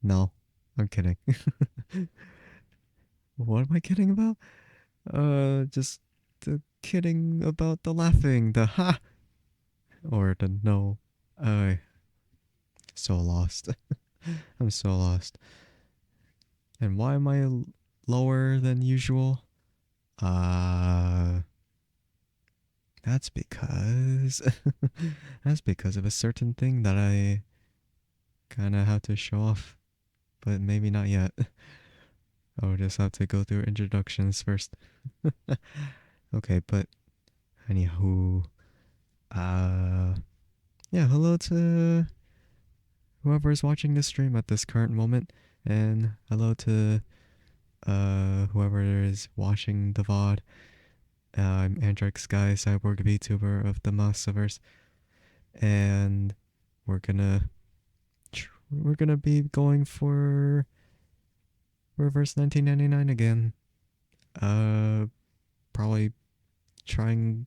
No, I'm kidding. What am I kidding about? Just the kidding about the laughing, the ha, or the no. I so lost. I'm so lost. And why am I lower than usual? Uh, that's because that's because of a certain thing that I kind of have to show off, but maybe not yet. I'll just have to go through introductions first. Okay, but anywho, uh, yeah, hello to whoever is watching this stream at this current moment, and hello to whoever is watching the VOD. I'm Andrike Sky, cyborg VTuber of the Massiverse, and we're gonna we're gonna be going for Reverse 1999 again. Uh, Probably trying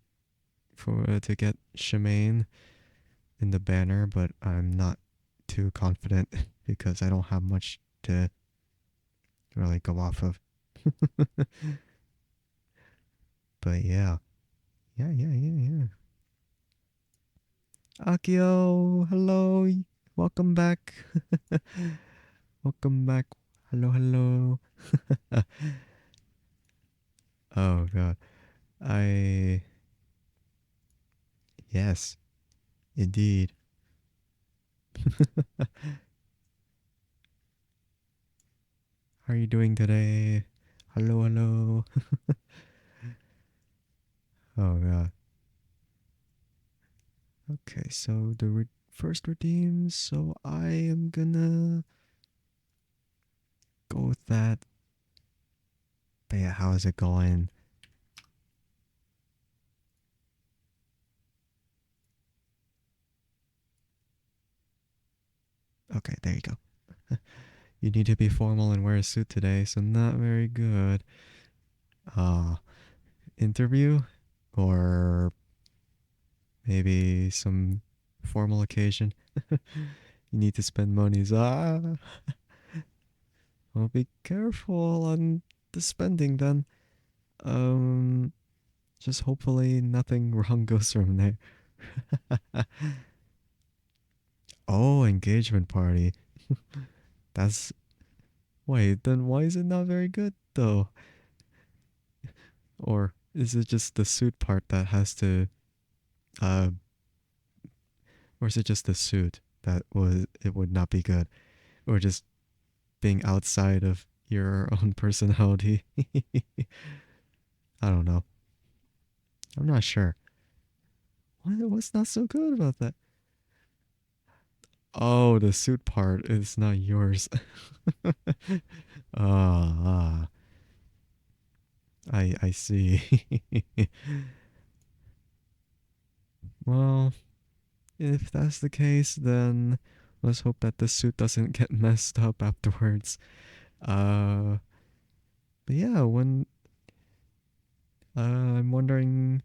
for to get Shemaine in the banner, but I'm not too confident because I don't have much to really go off of. But yeah, yeah. Akio, hello, welcome back, welcome back. Hello. Oh god, I yes, indeed. How are you doing today? Hello. Oh god. Okay, so the first redeem. So I am gonna go with that. But yeah, how is it going? Okay, there you go. You need to be formal and wear a suit today, so not very good. Uh, Interview? Or maybe some formal occasion? You need to spend monies. Well, be careful on the spending then. Um, just hopefully nothing wrong goes from there. Oh, engagement party. That's wait, then why is it not very good though? Or is it just the suit part that has to uh or is it just the suit that was it would not be good? Or just being outside of your own personality? I don't know. I'm not sure. What's not so good about that? Oh, the suit part is not yours. Ah, I see. Well, if that's the case, then let's hope that the suit doesn't get messed up afterwards. Uh, but yeah, when I'm wondering.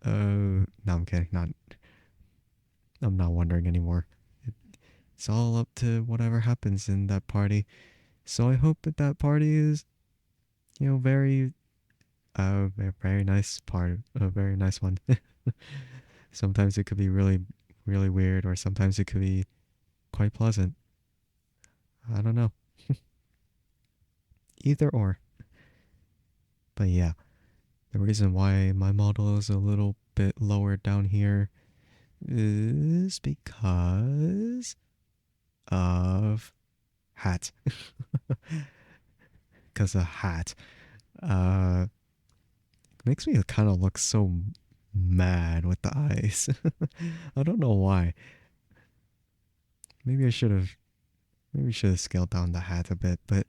No, I'm kidding. Not. I'm not wondering anymore. It's all up to whatever happens in that party. So I hope that that party is, very, a very nice part, a very nice one. Sometimes it could be really, really weird, or sometimes it could be quite pleasant. I don't know. Either or. But yeah, the reason why my model is a little bit lower down here is because of hat. Because of hat. Uh, Makes me kind of look so mad with the eyes. I don't know why. Maybe I should have. Maybe should have scaled down the hat a bit. But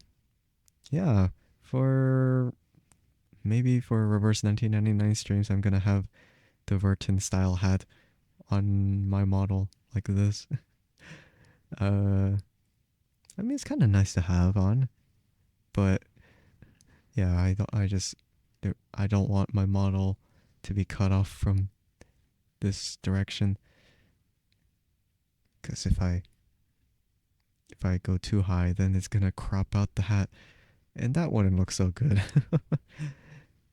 yeah, for maybe for reverse 1999 streams, I'm gonna have the Verton style hat on my model like this. Uh, I mean, it's kind of nice to have on, but yeah, I don't. I don't want my model to be cut off from this direction. Because if I If I go too high, then it's gonna crop out the hat, and that wouldn't look so good.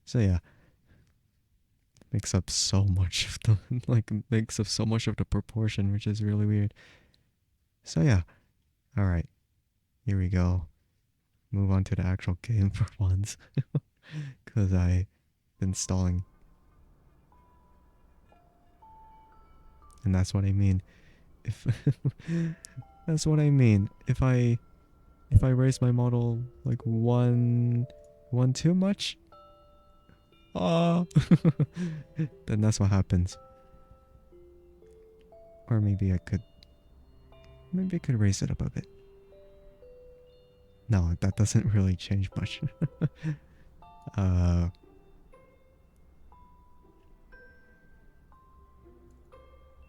So yeah, makes up so much of the makes up so much of the proportion, which is really weird. So yeah, all right, here we go. Move on to the actual game for once, because I've been stalling, and that's what I mean. If that's what I mean. If I raise my model like one too much, ah, then that's what happens. Or maybe I could raise it up a bit. No, that doesn't really change much. uh,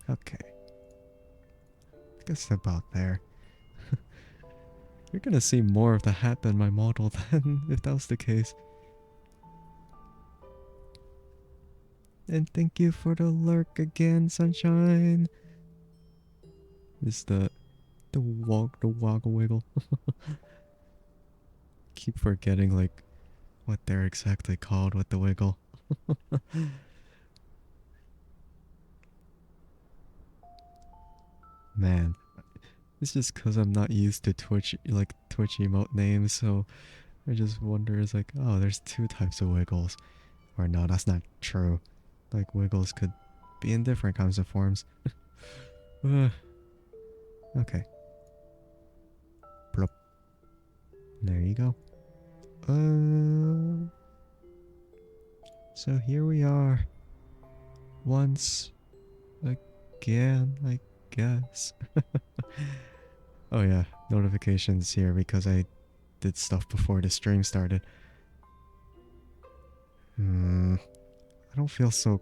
okay, I guess about there. You're gonna see more of the hat than my model then, if that was the case. And thank you for the lurk again, sunshine. Is the woggle wiggle. Keep forgetting like what they're exactly called with the wiggle. Man, it's just because I'm not used to Twitch emote names, so I just wonder, it's like, oh, there's two types of wiggles. Or no, that's not true. Like, wiggles could be in different kinds of forms. Okay. Plop. There you go. So here we are. Once again, I guess. Oh yeah, notifications here because I did stuff before the stream started. I don't feel so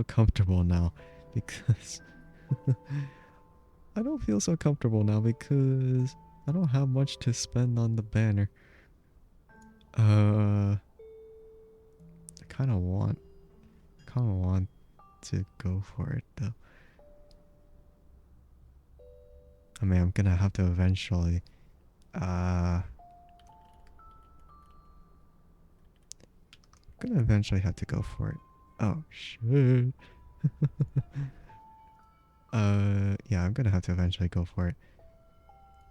comfortable now because I don't feel so comfortable now because I don't have much to spend on the banner. I kind of want to go for it though. I mean, I'm gonna have to eventually. Gonna eventually have to go for it. Oh shit. Yeah, I'm gonna have to eventually go for it.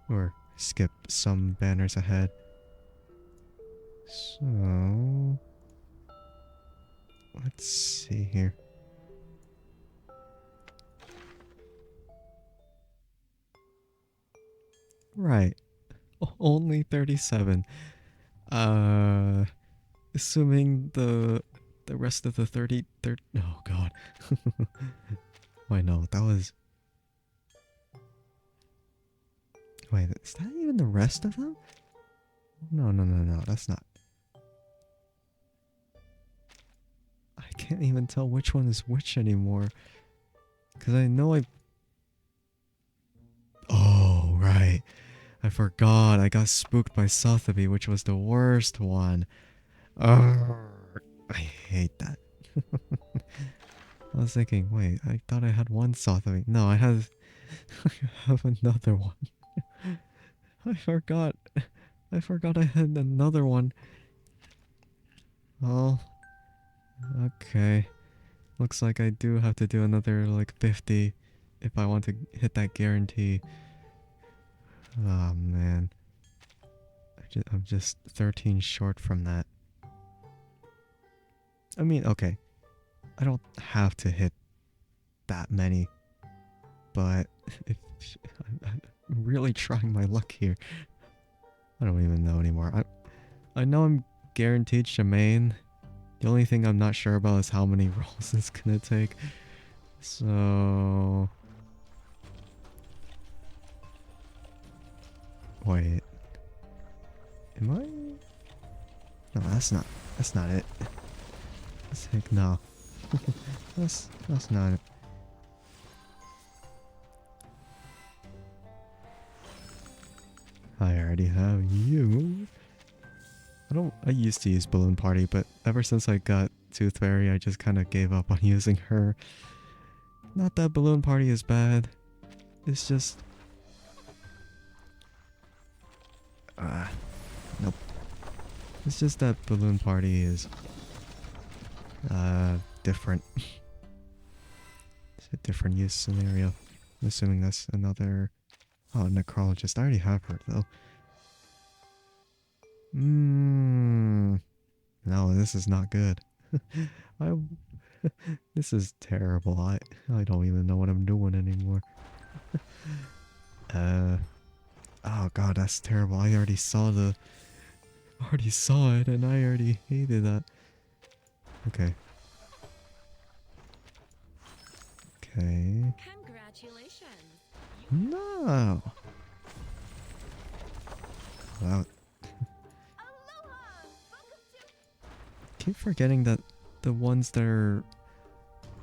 Or skip some banners ahead. So let's see here. Right. Only 37. Assuming the rest of the 30, oh god. Wait, no, that was... Wait, is that even the rest of them? No, that's not. I can't even tell which one is which anymore. Because I know I... Oh, right. I forgot. I got spooked by Sotheby, which was the worst one. Ugh, I hate that. I was thinking, wait, I thought I had one Sotheby. No, I have another one. I forgot. I forgot I had another one. Oh, okay. Looks like I do have to do another like 50 if I want to hit that guarantee. Oh man. I'm just 13 short from that. I mean, okay. I don't have to hit that many. But if I'm really trying my luck here. I don't even know anymore. I know I'm guaranteed Shemaine. The only thing I'm not sure about is how many rolls it's gonna take. So... Wait. Am I? No, that's not it. Let's take no. that's not it. I already have you. I used to use Balloon Party, but ever since I got Tooth Fairy, I just kind of gave up on using her. Not that Balloon Party is bad. It's just... Nope. It's just that balloon party is different. It's a different use scenario. I'm assuming that's another... Oh, necrologist. I already have her, though. No, this is not good. I... This is terrible. I don't even know what I'm doing anymore. Oh god, that's terrible. I already saw it and I already hated that. Okay. Okay. Congratulations. No. Wow. Keep forgetting that the ones that are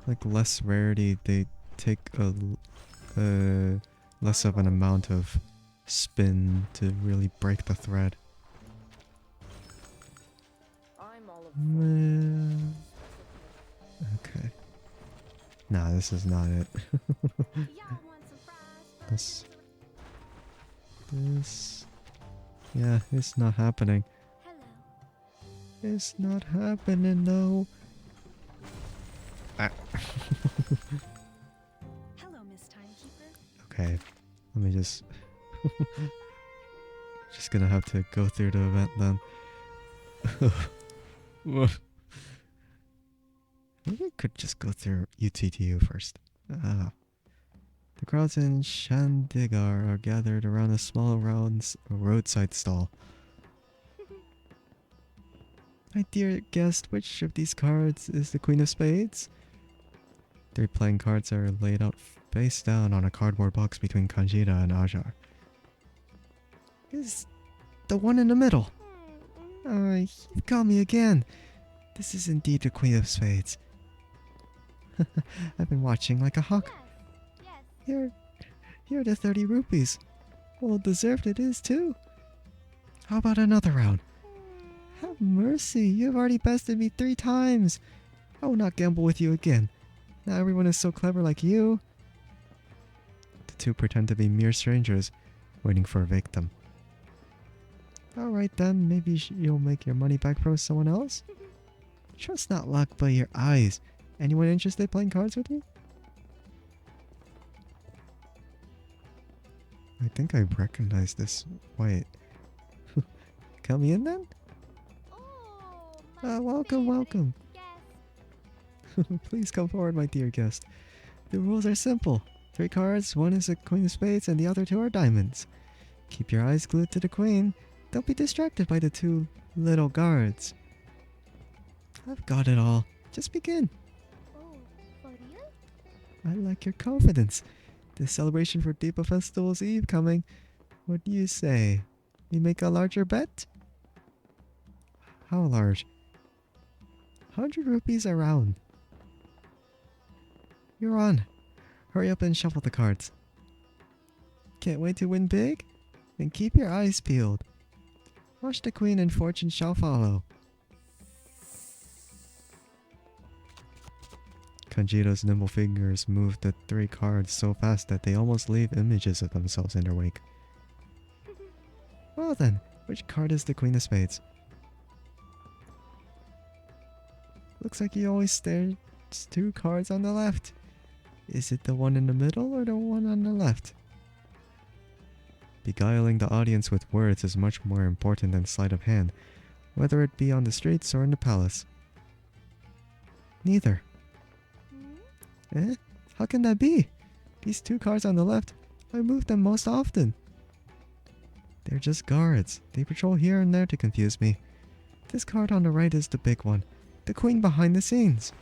like less rarity, they take a less of an amount of spin to really break the thread. Okay. Nah, this is not it. this. Yeah, it's not happening. It's not happening, no. Ah. Hello, Miss Timekeeper. Okay, let me just... just gonna have to go through the event then. Maybe we could just go through UTTU first. The crowds in Chandigarh are gathered around a small roadside stall. My dear guest, which of these cards is the Queen of Spades? 3 playing cards are laid out face down on a cardboard box between Kanjira and Ajar. Is the one in the middle. You've got me again. This is indeed the Queen of Spades. I've been watching like a hawk. Yes. Here are the 30 rupees. Well deserved it is too. How about another round? Have mercy, you have already bested me 3 times. I will not gamble with you again. Not everyone is so clever like you. The 2 pretend to be mere strangers, waiting for a victim. Alright then, maybe you'll make your money back from someone else? Trust not luck, but your eyes. Anyone interested playing cards with me? I think I recognize this. Wait. Count me in then? Welcome. Yes. Please come forward, my dear guest. The rules are simple. 3 cards, 1 is a Queen of Spades and the other 2 are diamonds. Keep your eyes glued to the Queen. Don't be distracted by the 2 little guards. I've got it all. Just begin. I like your confidence. The celebration for Deepa Festival's Eve coming. What do you say? We make a larger bet? How large? 100 rupees a round. You're on. Hurry up and shuffle the cards. Can't wait to win big? Then keep your eyes peeled. Watch the Queen and fortune shall follow. Kanjiro's nimble fingers move the 3 cards so fast that they almost leave images of themselves in their wake. Well then, which card is the Queen of Spades? Looks like you always stare at 2 cards on the left. Is it the one in the middle or the one on the left? Beguiling the audience with words is much more important than sleight of hand, whether it be on the streets or in the palace. Neither. Eh? How can that be? These 2 cards on the left, I move them most often. They're just guards. They patrol here and there to confuse me. This card on the right is the big one. The Queen behind the scenes.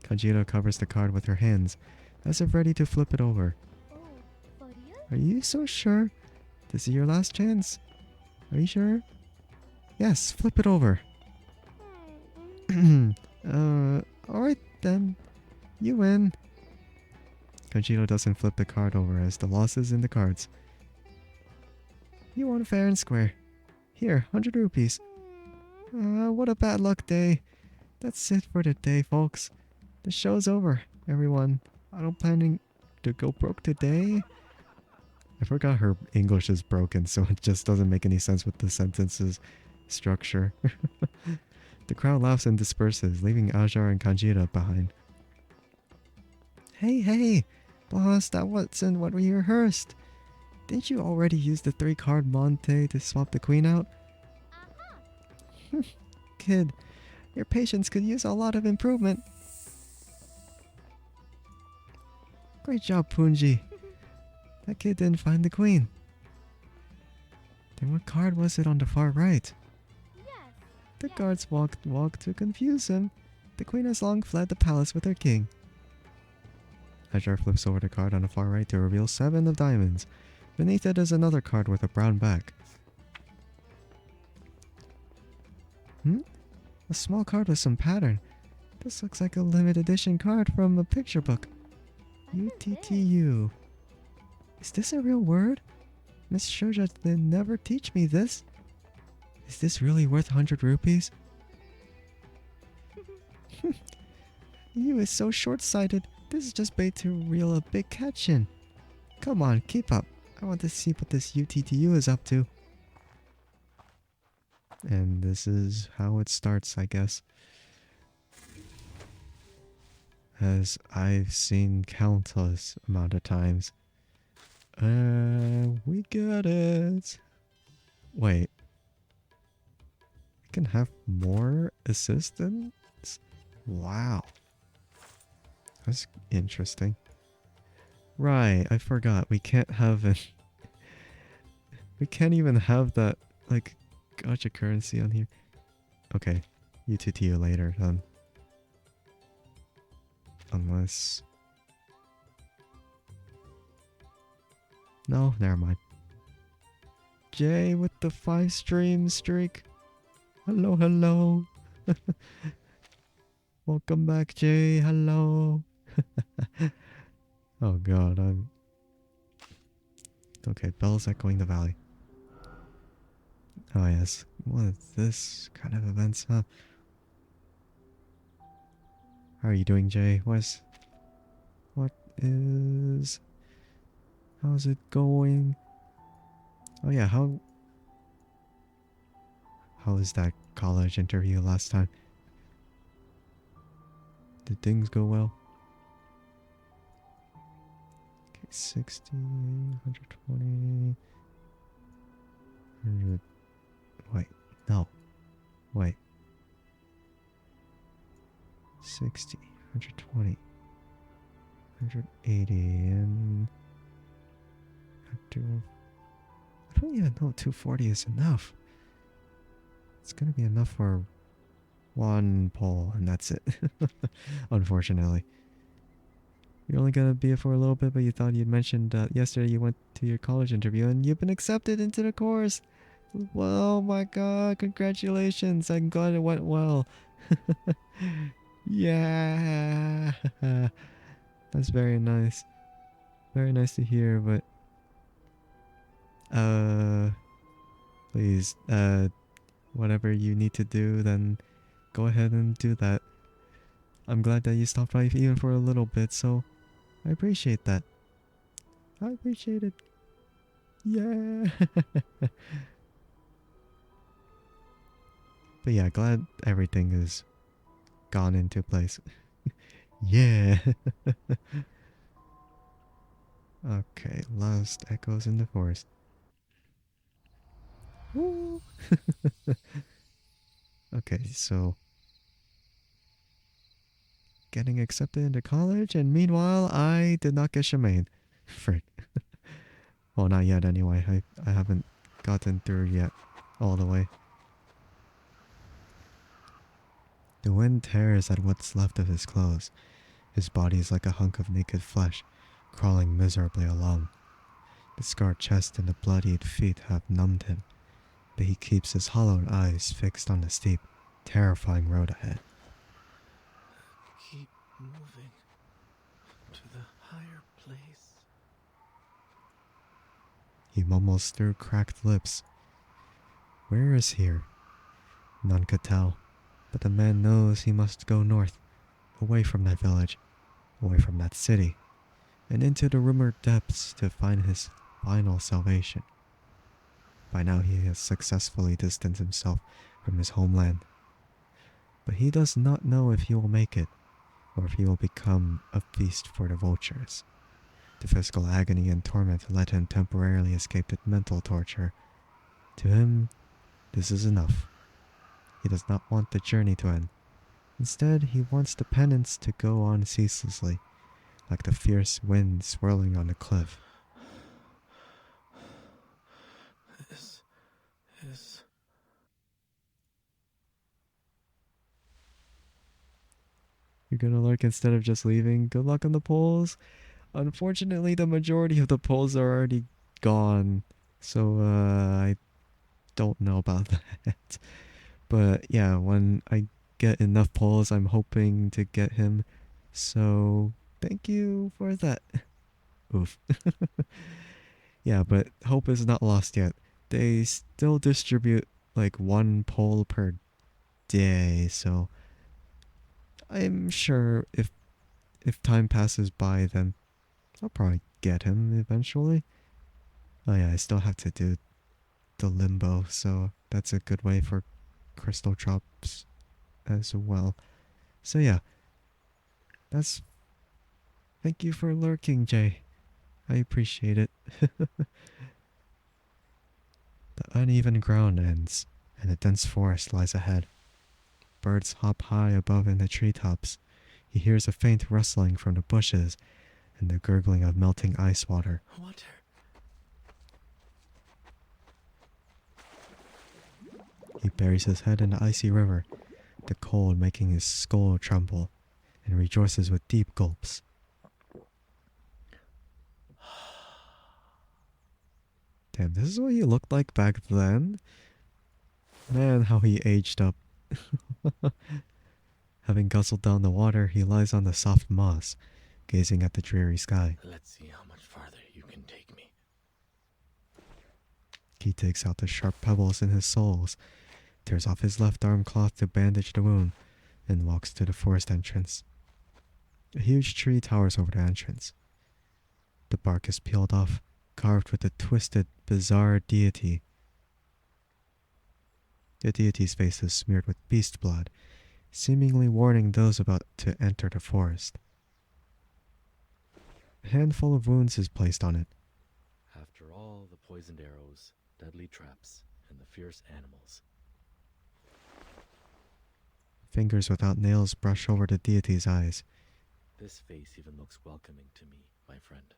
Kanjiro covers the card with her hands, as if ready to flip it over. Are you so sure? This is your last chance. Are you sure? Yes, flip it over. Alright then. You win. Kanjiro doesn't flip the card over as the loss is in the cards. You won fair and square. Here, 100 rupees. What a bad luck day. That's it for today, folks. The show's over, everyone. I don't planning to go broke today. I forgot her English is broken, so it just doesn't make any sense with the sentences structure. The crowd laughs and disperses, leaving Ajar and Kanjira behind. Hey, hey! Boss, that wasn't what we rehearsed. Didn't you already use the 3-card Monte to swap the queen out? Kid, your patience could use a lot of improvement. Great job, Punji. That kid didn't find the queen. Then what card was it on the far right? The guards walked to confuse him. The queen has long fled the palace with her king. Ajar flips over the card on the far right to reveal 7 of diamonds. Beneath it is another card with a brown back. A small card with some pattern. This looks like a limited edition card from a picture book. UTTU. Is this a real word? Miss Shoja did never teach me this. Is this really worth 100 rupees? You is so short-sighted. This is just bait to reel a big catch in. Come on, keep up. I want to see what this UTTU is up to. And this is how it starts, I guess. As I've seen countless amount of times. We got it. Wait. I can have more assistants? Wow. That's interesting. Right, I forgot. We can't have it. We can't even have that, like, gacha currency on here. Okay. UTTU later, then. Unless... No, never mind. Jay with the 5-stream streak. Hello, hello. Welcome back, Jay. Hello. Oh god, I'm... Okay, bells echoing the valley. Oh yes, what is this kind of events, huh? How are you doing, Jay? What is... How's it going? Oh yeah, how was that college interview last time? Did things go well? Okay, 60, 120... 100... Wait, no. Wait. 60, 120, 180, and... I don't even know 240 is enough. It's gonna be enough for one poll, and that's it. Unfortunately. You're only gonna be it for a little bit, but you thought you'd mentioned yesterday you went to your college interview and you've been accepted into the course. Well, oh my god, congratulations. I'm glad it went well. Yeah. That's very nice. Very nice to hear, but please, whatever you need to do, then go ahead and do that. I'm glad that you stopped by even for a little bit, so I appreciate that. I appreciate it. Yeah. But yeah, glad everything is gone into place. Yeah. Okay, last echoes in the forest. Woo. Okay, so getting accepted into college, and meanwhile, I did not get Shemaine. Frick. Well, not yet anyway. I haven't gotten through yet all the way. The wind tears at what's left of his clothes. His body is like a hunk of naked flesh, crawling miserably along. The scarred chest and the bloodied feet have numbed him, but he keeps his hollowed eyes fixed on the steep, terrifying road ahead. Keep moving to the higher place. He mumbles through cracked lips. Where is here? None could tell, but the man knows he must go north, away from that village, away from that city, and into the rumored depths to find his final salvation. By now he has successfully distanced himself from his homeland. But he does not know if he will make it, or if he will become a feast for the vultures. The physical agony and torment let him temporarily escape the mental torture. To him, this is enough. He does not want the journey to end. Instead, he wants the penance to go on ceaselessly, like the fierce wind swirling on a cliff. This is... You're gonna lurk instead of just leaving? Good luck on the polls. Unfortunately, the majority of the polls are already gone. So, I don't know about that. But yeah, when I get enough polls, I'm hoping to get him. So, thank you for that. Oof. Yeah, but hope is not lost yet. They still distribute like one poll per day, so I'm sure if time passes by, then I'll probably get him eventually. Oh yeah, I still have to do the limbo, so that's a good way for crystal drops as well. So yeah, that's... Thank you for lurking, Jay. I appreciate it. The uneven ground ends, and a dense forest lies ahead. Birds hop high above in the treetops. He hears a faint rustling from the bushes and the gurgling of melting ice water. Water. He buries his head in the icy river, the cold making his skull tremble, and rejoices with deep gulps. Damn, this is what he looked like back then? Man, how he aged up. Having guzzled down the water, he lies on the soft moss, gazing at the dreary sky. Let's see how much farther you can take me. He takes out the sharp pebbles in his soles, tears off his left arm cloth to bandage the wound, and walks to the forest entrance. A huge tree towers over the entrance. The bark is peeled off, carved with a twisted, bizarre deity. The deity's face is smeared with beast blood, seemingly warning those about to enter the forest. A handful of wounds is placed on it. After all the poisoned arrows, deadly traps, and the fierce animals. Fingers without nails brush over the deity's eyes. This face even looks welcoming to me, my friend.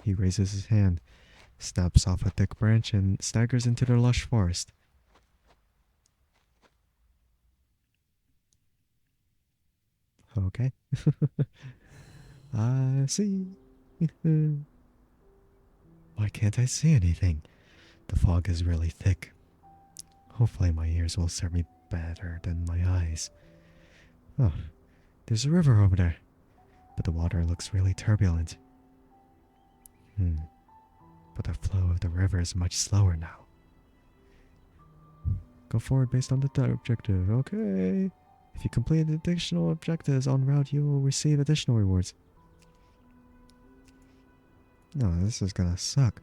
He raises his hand, snaps off a thick branch, and staggers into the lush forest. Okay. I see. Why can't I see anything? The fog is really thick. Hopefully my ears will serve me better than my eyes. Oh, there's a river over there, but the water looks really turbulent. But the flow of the river is much slower now. Go forward based on the objective. Okay. If you complete additional objectives en route, you will receive additional rewards. No, this is gonna suck.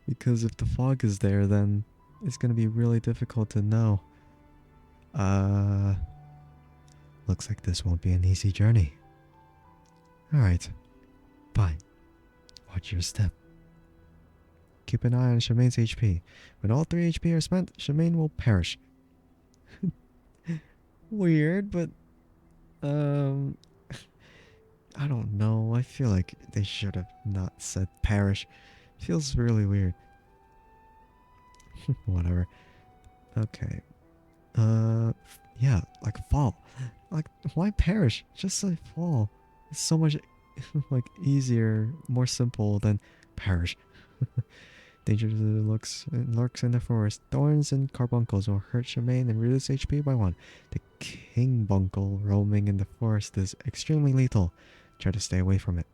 Because if the fog is there, then it's gonna be really difficult to know. Looks like this won't be an easy journey. Alright. Fine. Watch your step. Keep an eye on Shemaine's HP. When all 3 HP are spent, Shemaine will perish. Weird, but I don't know. I feel like they should have not said perish. Feels really weird. Whatever. Okay. Yeah, like fall. Like, why perish? Just say fall. It's so much like easier, more simple than perish. Danger lurks in the forest. Thorns and carbuncles will hurt Shemaine and reduce HP by 1. The kingbuncle roaming in the forest is extremely lethal. Try to stay away from it.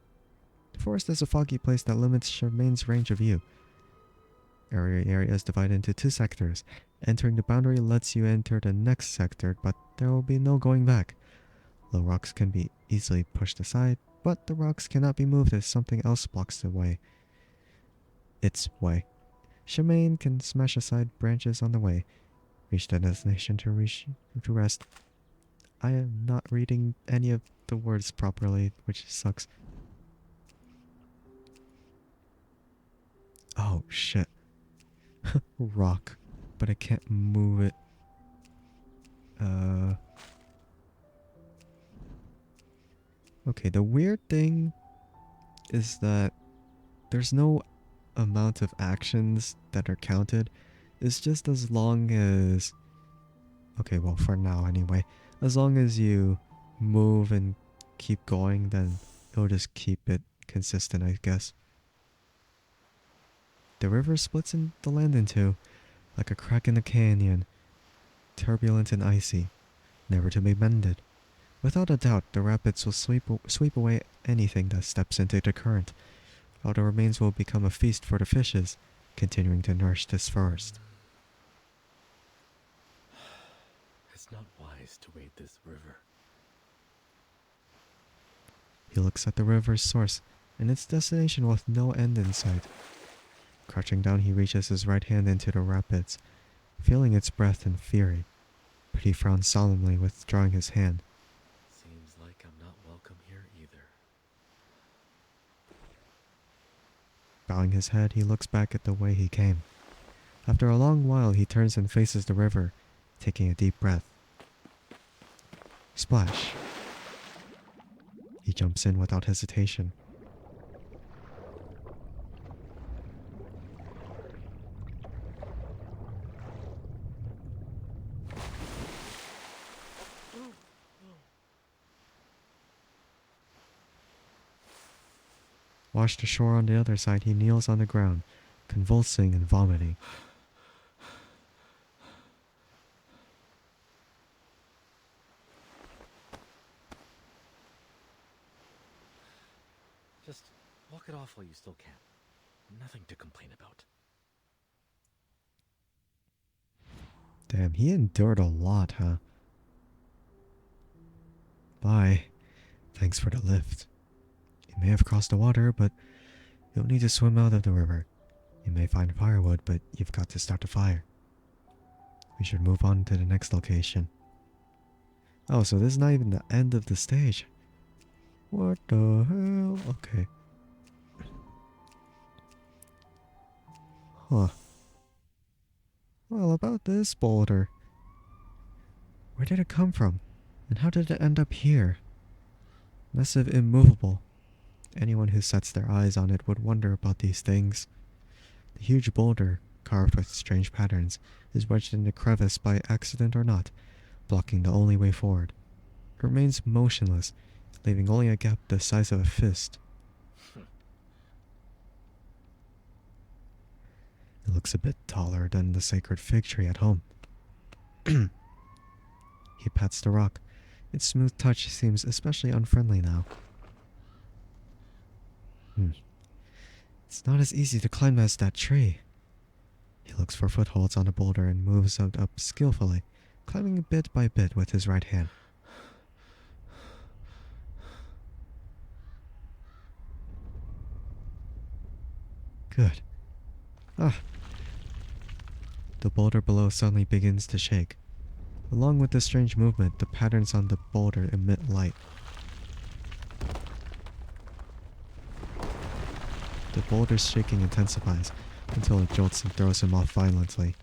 The forest is a foggy place that limits Shemaine's range of view. Area is divided into 2 sectors. Entering the boundary lets you enter the next sector, but there will be no going back. Low rocks can be easily pushed aside, But the rocks cannot be moved as something else blocks the way. Its way. Shemaine can smash aside branches on the way, reach the destination to rest. I am not reading any of the words properly, which sucks. Oh shit. Rock. But I can't move it. Okay, the weird thing is that there's no amount of actions that are counted. It's just as long as... Okay, well, for now anyway. As long as you move and keep going, then it'll just keep it consistent, I guess. The river splits the land in two, like a crack in a canyon, turbulent and icy, never to be mended. Without a doubt, the rapids will sweep away anything that steps into the current, while the remains will become a feast for the fishes, continuing to nourish this forest. It's not wise to wade this river. He looks at the river's source and its destination with no end in sight. Crouching down, he reaches his right hand into the rapids, feeling its breath and fury, but he frowns solemnly, withdrawing his hand. Seems like I'm not welcome here either. Bowing his head, he looks back at the way he came. After a long while, he turns and faces the river, taking a deep breath. Splash. He jumps in without hesitation. Washed ashore on the other side, he kneels on the ground, convulsing and vomiting. Just walk it off while you still can. Nothing to complain about. Damn, he endured a lot, huh? Bye. Thanks for the lift. You may have crossed the water, but you'll need to swim out of the river. You may find firewood, but you've got to start a fire. We should move on to the next location. Oh, so this is not even the end of the stage. What the hell? Okay. Huh. Well, about this boulder. Where did it come from? And how did it end up here? Massive, immovable. Anyone who sets their eyes on it would wonder about these things. The huge boulder, carved with strange patterns, is wedged in the crevice by accident or not, blocking the only way forward. It remains motionless, leaving only a gap the size of a fist. It looks a bit taller than the sacred fig tree at home. He pats the rock. Its smooth touch seems especially unfriendly now. It's not as easy to climb as that tree. He looks for footholds on the boulder and moves up skillfully, climbing bit by bit with his right hand. Good. The boulder below suddenly begins to shake. Along with the strange movement, the patterns on the boulder emit light. The boulder's shaking intensifies until it jolts and throws him off violently.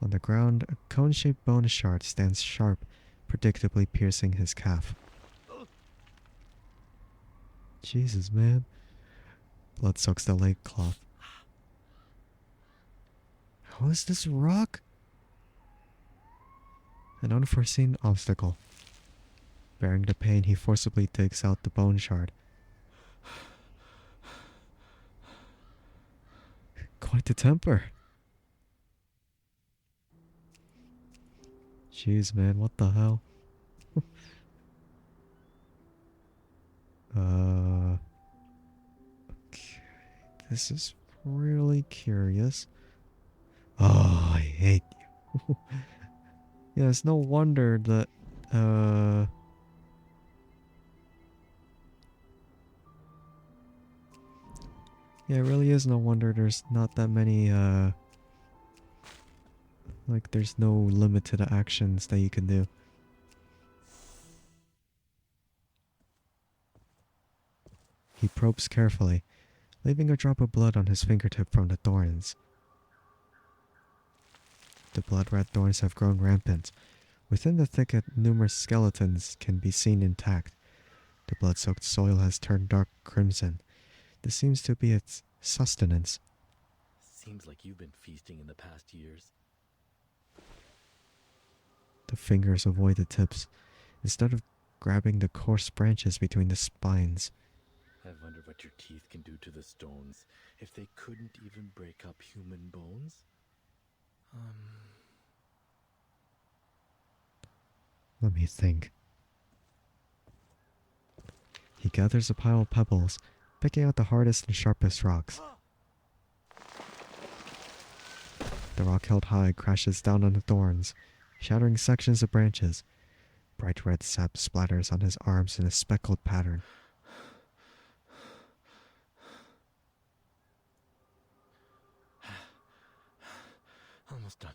On the ground, a cone-shaped bone shard stands sharp, predictably piercing his calf. Jesus, man. Blood soaks the leg cloth. How is this rock? An unforeseen obstacle. Bearing the pain, he forcibly digs out the bone shard. Quite the temper. Jeez, man, what the hell? Okay, this is really curious. Oh, I hate you. Yeah, it's no wonder that, Yeah, it really is no wonder there's not that many, like, there's no limit to the actions that you can do. He probes carefully, leaving a drop of blood on his fingertip from the thorns. The blood-red thorns have grown rampant. Within the thicket, numerous skeletons can be seen intact. The blood-soaked soil has turned dark crimson. This seems to be its sustenance. Seems like you've been feasting in the past years. The fingers avoid the tips, instead of grabbing the coarse branches between the spines. I wonder what your teeth can do to the stones if they couldn't even break up human bones. Let me think. He gathers a pile of pebbles, picking out the hardest and sharpest rocks. The rock held high crashes down on the thorns, shattering sections of branches. Bright red sap splatters on his arms in a speckled pattern. Almost done.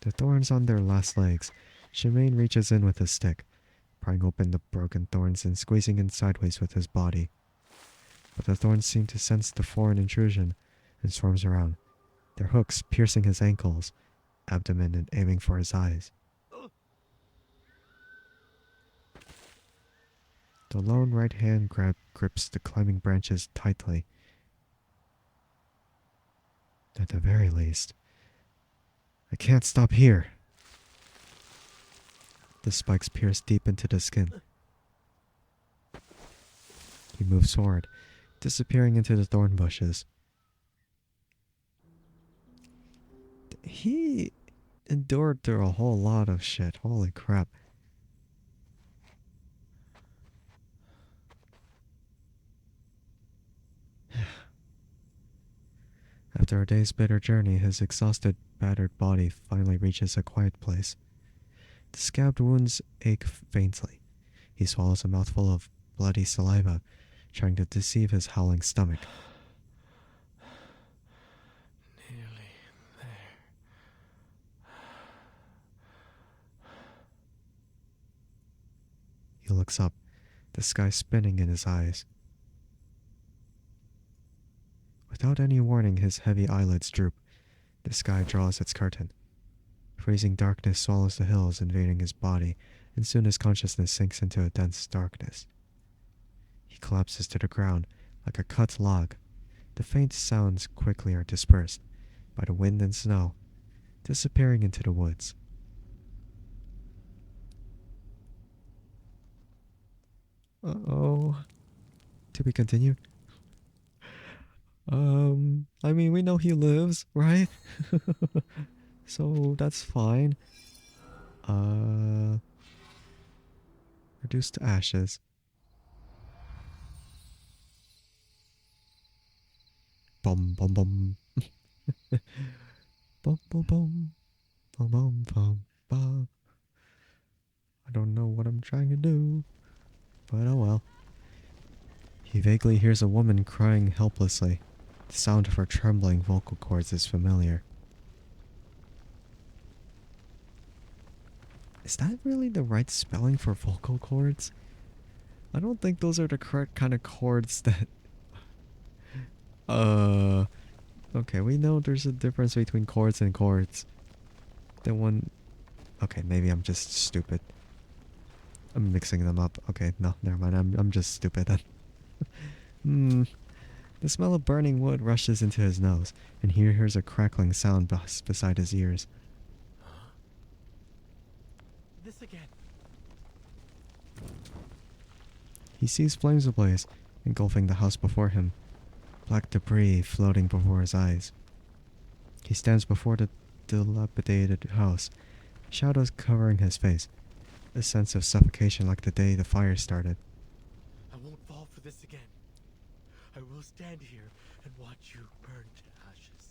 The thorns on their last legs, Shemaine reaches in with his stick, prying open the broken thorns and squeezing in sideways with his body. But the thorns seem to sense the foreign intrusion and swarms around, their hooks piercing his ankles, abdomen, and aiming for his eyes. The lone right hand grips the climbing branches tightly. At the very least, I can't stop here. The spikes pierce deep into the skin. He moves forward, disappearing into the thorn bushes. He endured through a whole lot of shit. Holy crap. After a day's bitter journey, his exhausted, battered body finally reaches a quiet place. The scabbed wounds ache faintly. He swallows a mouthful of bloody saliva, trying to deceive his howling stomach. Nearly there. He looks up, the sky spinning in his eyes. Without any warning, his heavy eyelids droop. The sky draws its curtain. Freezing darkness swallows the hills, invading his body, and soon his consciousness sinks into a dense darkness. He collapses to the ground like a cut log. The faint sounds quickly are dispersed by the wind and snow, disappearing into the woods. Uh-oh. To be continued? I mean, we know he lives, right? So that's fine. Reduced to ashes. Bum bum bum. Bum bum bum. Bum bum bum bum. I don't know what I'm trying to do, but oh well. He vaguely hears a woman crying helplessly. The sound of her trembling vocal cords is familiar. Is that really the right spelling for vocal cords? I don't think those are the correct kind of chords that... Okay, we know there's a difference between chords and chords. The one... Okay, maybe I'm just stupid. I'm mixing them up. Okay, no, never mind. I'm just stupid then. The smell of burning wood rushes into his nose, and he hears a crackling sound beside his ears. This again. He sees flames ablaze, engulfing the house before him, black debris floating before his eyes. He stands before the dilapidated house, shadows covering his face, a sense of suffocation like the day the fire started. I won't fall for this again. I will stand here and watch you burn to ashes.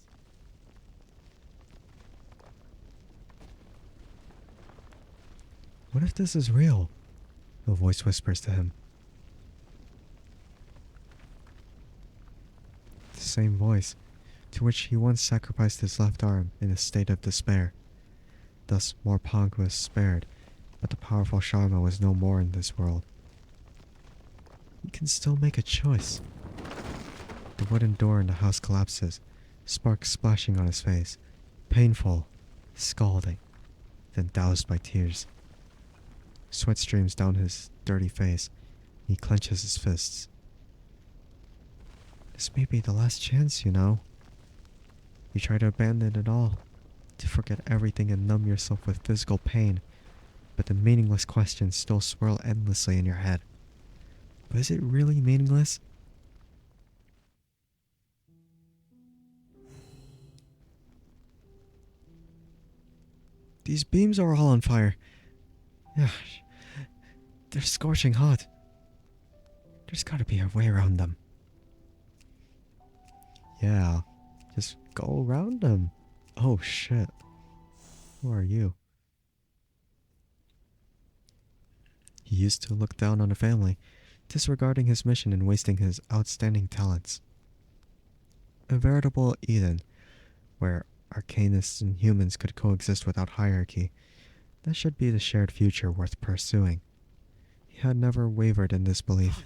What if this is real? A voice whispers to him. same voice, to which he once sacrificed his left arm in a state of despair. Thus Morpong was spared, but the powerful Sharma was no more in this world. He can still make a choice. The wooden door in the house collapses, sparks splashing on his face. Painful, scalding, then doused by tears. Sweat streams down his dirty face. He clenches his fists. This may be the last chance, you know. You try to abandon it all, to forget everything and numb yourself with physical pain, but the meaningless questions still swirl endlessly in your head. But is it really meaningless? These beams are all on fire. Gosh, they're scorching hot. There's gotta be a way around them. Yeah, just go around them. Oh shit. Who are you? He used to look down on the family, disregarding his mission and wasting his outstanding talents. A veritable Eden, where arcanists and humans could coexist without hierarchy. That should be the shared future worth pursuing. He had never wavered in this belief.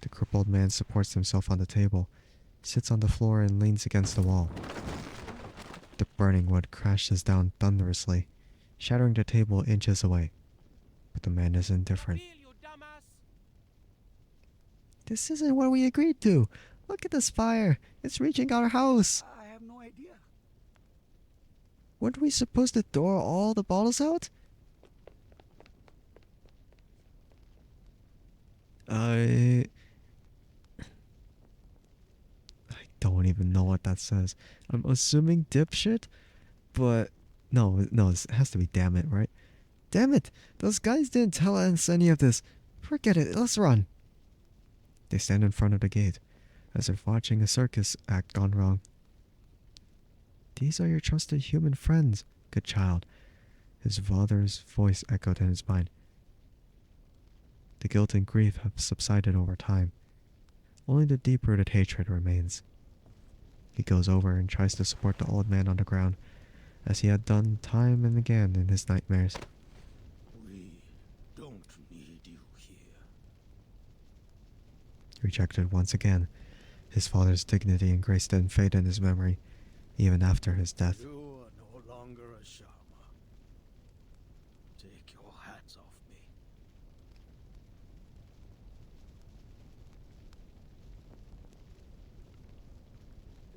The crippled man supports himself on the table, sits on the floor and leans against the wall. The burning wood crashes down thunderously, shattering the table inches away. But the man is indifferent. This isn't what we agreed to. Look at this fire. It's reaching our house. I have no idea. Weren't we supposed to throw all the bottles out? I don't even know what that says. I'm assuming dipshit, but no, it has to be damn it, right? Damn it! Those guys didn't tell us any of this. Forget it, let's run. They stand in front of the gate, as if watching a circus act gone wrong. These are your trusted human friends, good child. His father's voice echoed in his mind. The guilt and grief have subsided over time. Only the deep-rooted hatred remains. He goes over and tries to support the old man on the ground, as he had done time and again in his nightmares. We don't need you here. Rejected once again, his father's dignity and grace didn't fade in his memory, even after his death. You are no longer a Sharma. Take your hats off me.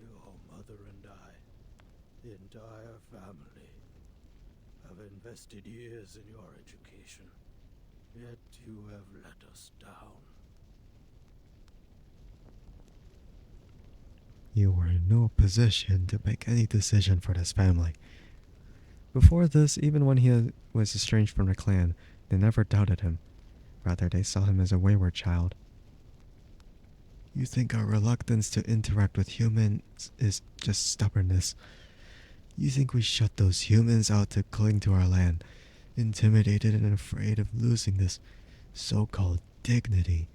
Your mother and I, the entire family, have invested years in your education. Yet you have let us down. You were in no position to make any decision for this family. Before this, even when he was estranged from the clan, they never doubted him. Rather, they saw him as a wayward child. You think our reluctance to interact with humans is just stubbornness. You think we shut those humans out to cling to our land, intimidated and afraid of losing this so-called dignity.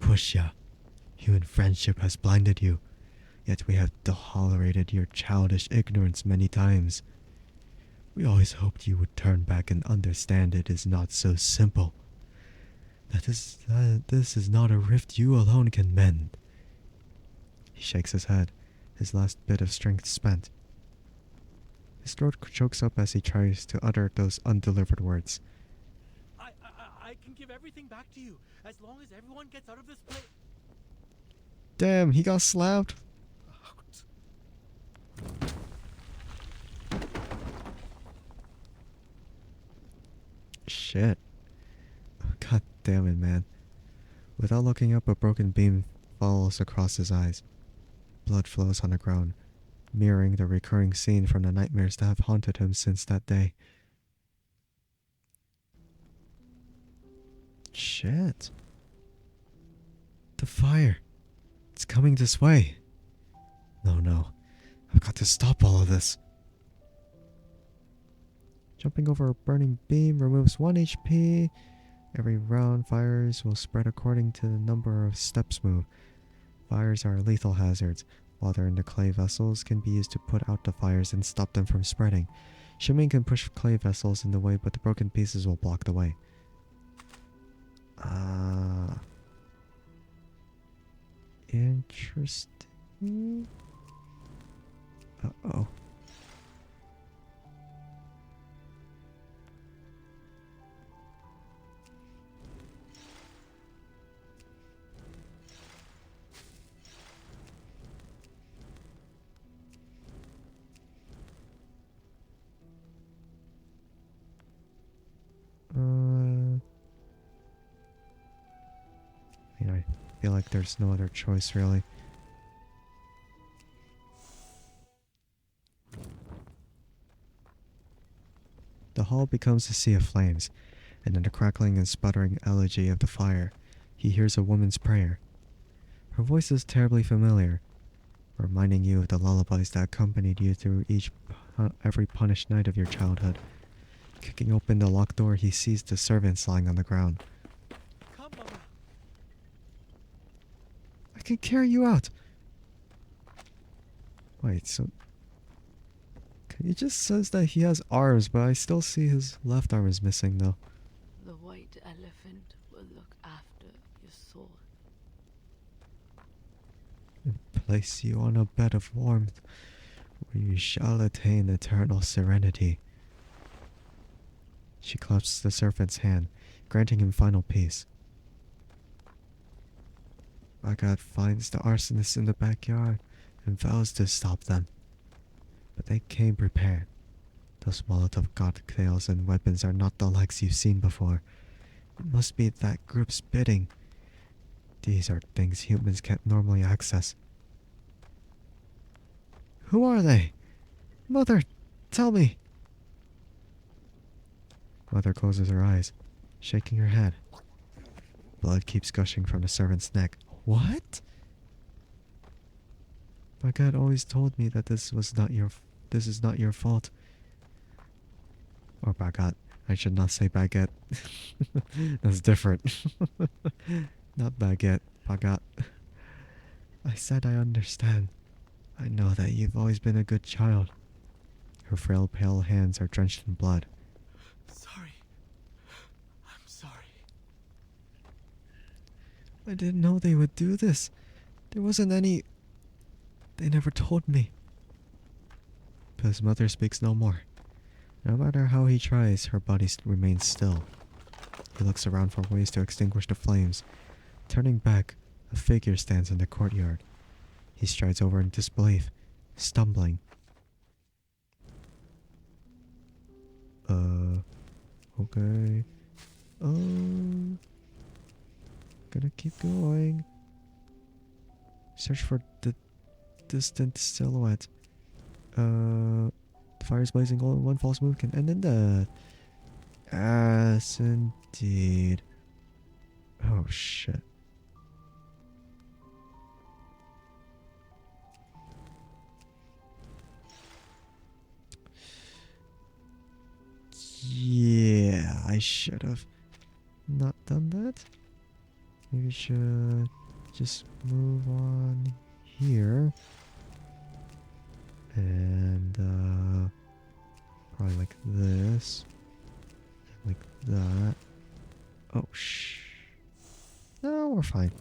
Pushya, human friendship has blinded you, yet we have tolerated your childish ignorance many times. We always hoped you would turn back and understand it is not so simple. That this is not a rift you alone can mend. He shakes his head, his last bit of strength spent. His throat chokes up as he tries to utter those undelivered words. I can give everything back to you as long as everyone gets out of this place. Damn, he got slapped. Shit. God damn it, man. Without looking up, a broken beam falls across his eyes. Blood flows on the ground, mirroring the recurring scene from the nightmares that have haunted him since that day. Shit. The fire. It's coming this way. No. I've got to stop all of this. Jumping over a burning beam removes 1 HP. Every round fires will spread according to the number of steps moved. Fires are lethal hazards. Water in the clay vessels can be used to put out the fires and stop them from spreading. Shimming can push clay vessels in the way, but the broken pieces will block the way. Interesting. Uh-oh. I feel like there's no other choice, really. The hall becomes a sea of flames, and in the crackling and sputtering elegy of the fire, he hears a woman's prayer. Her voice is terribly familiar, reminding you of the lullabies that accompanied you through every punished night of your childhood. Kicking open the locked door, he sees the servants lying on the ground. Come, Mama. I can carry you out. Wait, so... He just says that he has arms, but I still see his left arm is missing, though. The white elephant will look after your soul. And place you on a bed of warmth, where you shall attain eternal serenity. She clasps the servant's hand, granting him final peace. Bagat finds the arsonists in the backyard and vows to stop them. But they came prepared. Those Molotov cocktails and weapons are not the likes you've seen before. It must be that group's bidding. These are things humans can't normally access. Who are they? Mother, tell me. Mother closes her eyes, shaking her head. Blood keeps gushing from the servant's neck. What? Bagat always told me that this is not your fault. Or Bagat. I should not say baguette. That's different. Not baguette, Bagat. I said I understand. I know that you've always been a good child. Her frail, pale hands are drenched in blood. Sorry. I'm sorry. I didn't know they would do this. There wasn't any... They never told me. But his mother speaks no more. No matter how he tries, her body remains still. He looks around for ways to extinguish the flames. Turning back, a figure stands in the courtyard. He strides over in disbelief, stumbling. Okay. Gonna keep going. Search for the distant silhouette. The fire's blazing. Only one false move can end in death. Yes, indeed. Oh, shit. Yeah, I should have not done that. Maybe should just move on here. And probably like this. Like that. Oh, no, we're fine.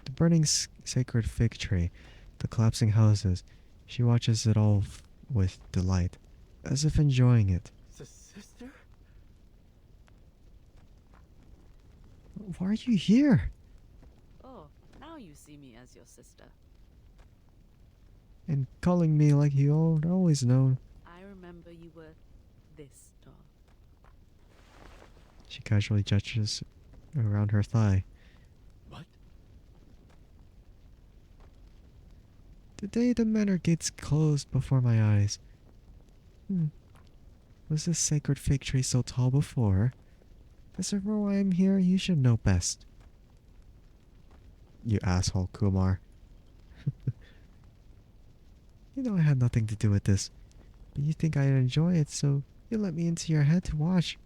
The burning sacred fig tree, the collapsing houses. She watches it all with delight, as if enjoying it. Sister? Why are you here? Oh, now you see me as your sister. And calling me like you always known. I remember you were this tall. She casually gestures around her thigh. What? The day the manor gates closed before my eyes. Was this sacred fig tree so tall before? As for why I'm here, you should know best. You asshole, Kumar. You know I had nothing to do with this. But you think I'd enjoy it, so you let me into your head to watch.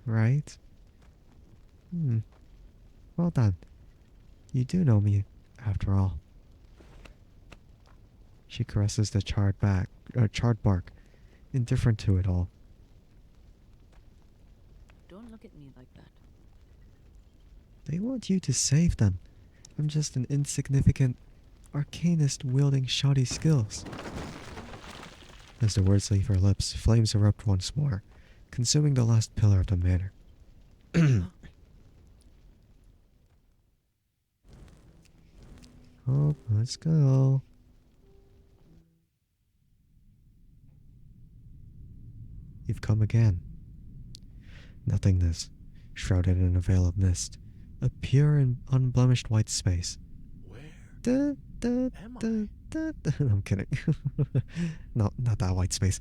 Right? Well done. You do know me, after all. She caresses the charred bark, indifferent to it all. Don't look at me like that. They want you to save them. I'm just an insignificant arcanist wielding shoddy skills. As the words leave her lips, flames erupt once more, consuming the last pillar of the manor. Oh, let's go. You've come again. Nothingness, shrouded in a veil of mist. A pure and unblemished white space. Where Da, da, am da, I? da, da. I'm kidding. No, not that white space.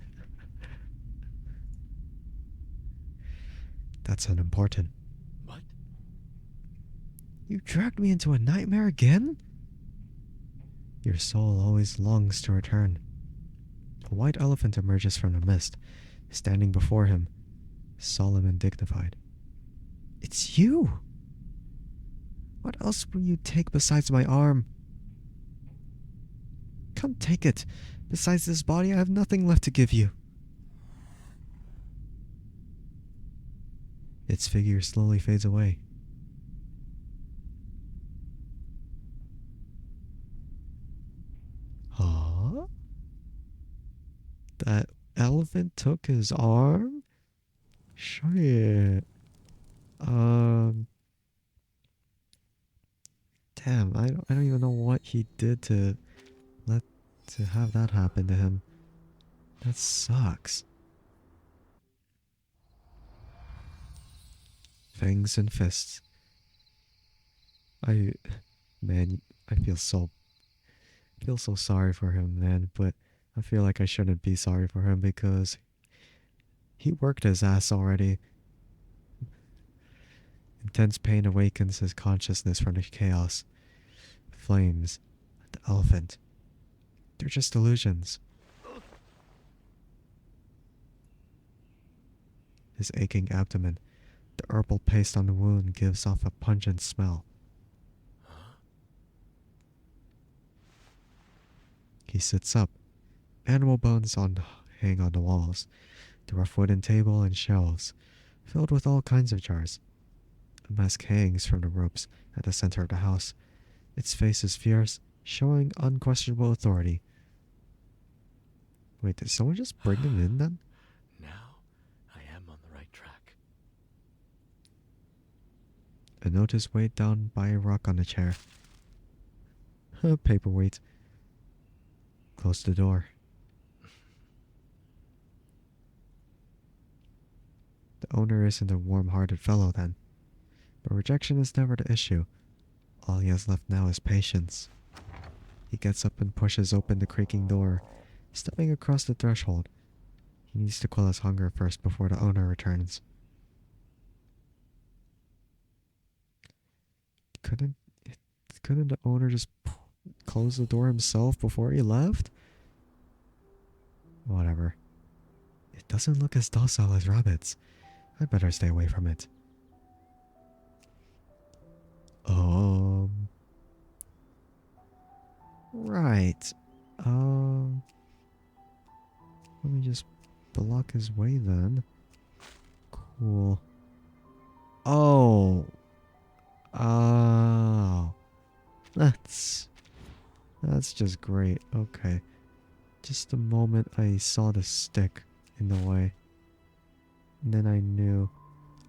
That's unimportant. What? You dragged me into a nightmare again? Your soul always longs to return. A white elephant emerges from the mist, standing before him, solemn and dignified. It's you! What else will you take besides my arm? Come take it. Besides this body, I have nothing left to give you. Its figure slowly fades away. Huh? That elephant took his arm? Shit. Damn, I don't even know what he did to have that happen to him. That sucks. Fangs and fists. I man, I feel so sorry for him, man, but I feel like I shouldn't be sorry for him because he worked his ass already. Intense pain awakens his consciousness from the chaos. Flames. The elephant. They're just illusions. His aching abdomen. The herbal paste on the wound gives off a pungent smell. He sits up. Animal bones hang on the walls. The rough wooden table and shelves, filled with all kinds of jars. A mask hangs from the ropes at the center of the house. Its face is fierce, showing unquestionable authority. Wait, did someone just bring him in then? Now I am on the right track. A note is weighed down by a rock on the chair. A paperweight. Close the door. The owner isn't a warm-hearted fellow then. But rejection is never the issue. All he has left now is patience. He gets up and pushes open the creaking door, stepping across the threshold. He needs to quell his hunger first before the owner returns. Couldn't couldn't the owner just close the door himself before he left? Whatever. It doesn't look as docile as rabbits. I'd better stay away from it. Right. Let me just block his way then. Cool. Oh. Oh. That's just great. Okay. Just the moment I saw the stick in the way. And then I knew.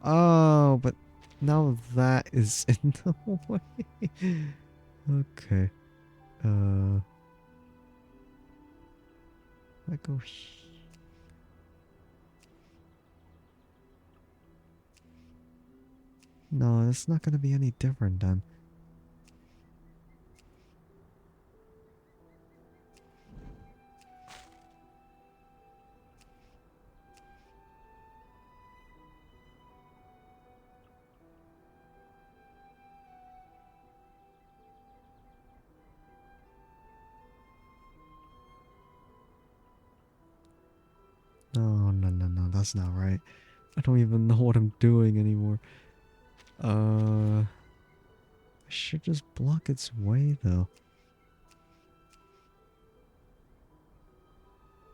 Oh, but now that is in the way. Okay. I go. No, it's not gonna be any different then. No, no, no, no, that's not right. I don't even know what I'm doing anymore. should just block its way, though.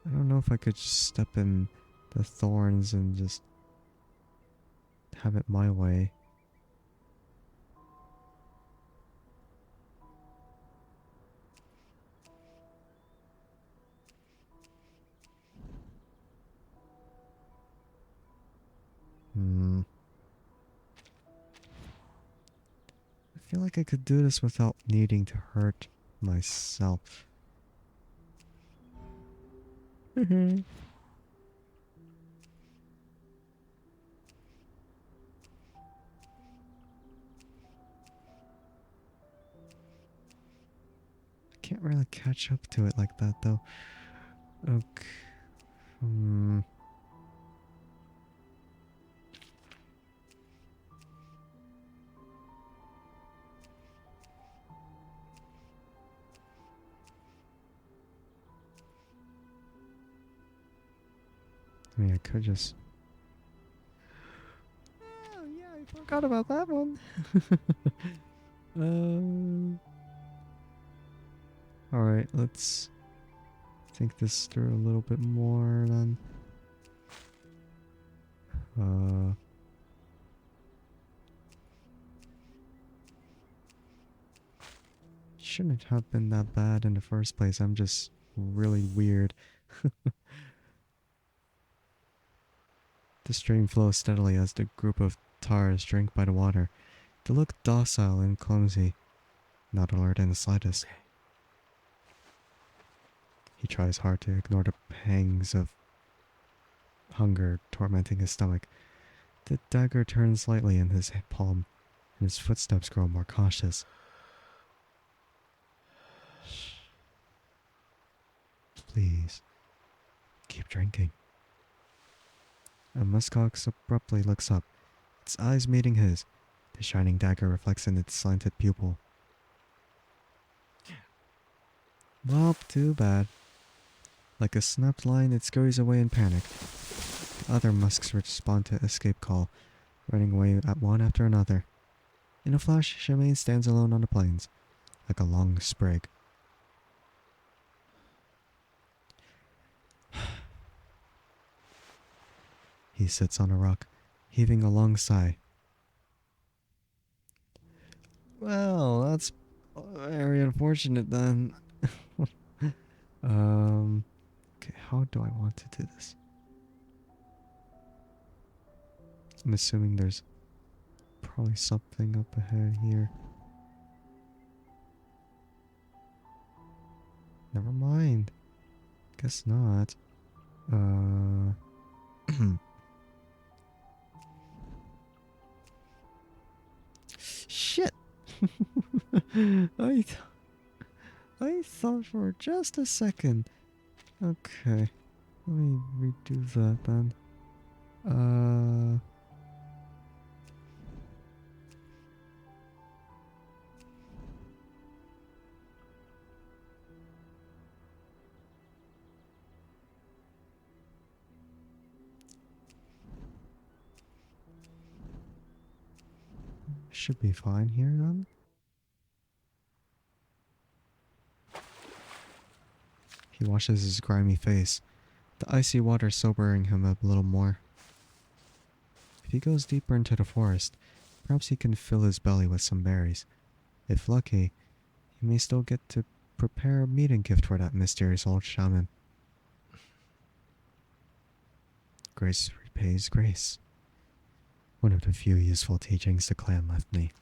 I don't know if I could just step in the thorns and just have it my way. I feel like I could do this without needing to hurt myself. Can't really catch up to it like that, though. Okay. I mean, I could just... Oh, yeah, I forgot about that one. Alright, let's think this through a little bit more then. Shouldn't have been that bad in the first place. I'm just really weird. The stream flows steadily as the group of tars drink by the water. They look docile and clumsy, not alert in the slightest. He tries hard to ignore the pangs of hunger tormenting his stomach. The dagger turns lightly in his palm, and his footsteps grow more cautious. Shh. Please, keep drinking. And Muskox abruptly looks up, its eyes meeting his. The shining dagger reflects in its slanted pupil. Well, too bad. Like a snapped line, it scurries away in panic. The other musks respond to escape call, running away at one after another. In a flash, Shemaine stands alone on the plains, like a long sprig. He sits on a rock, heaving a long sigh. Well, that's very unfortunate then. Okay, how do I want to do this? I'm assuming there's probably something up ahead here. Never mind. Guess not. Shit! I thought for just a second. Okay. Let me redo that then. Should be fine here then. He washes his grimy face, the icy water sobering him a little more. If he goes deeper into the forest, perhaps he can fill his belly with some berries. If lucky, he may still get to prepare a meeting gift for that mysterious old shaman. Grace repays grace. One of the few useful teachings the clan left me.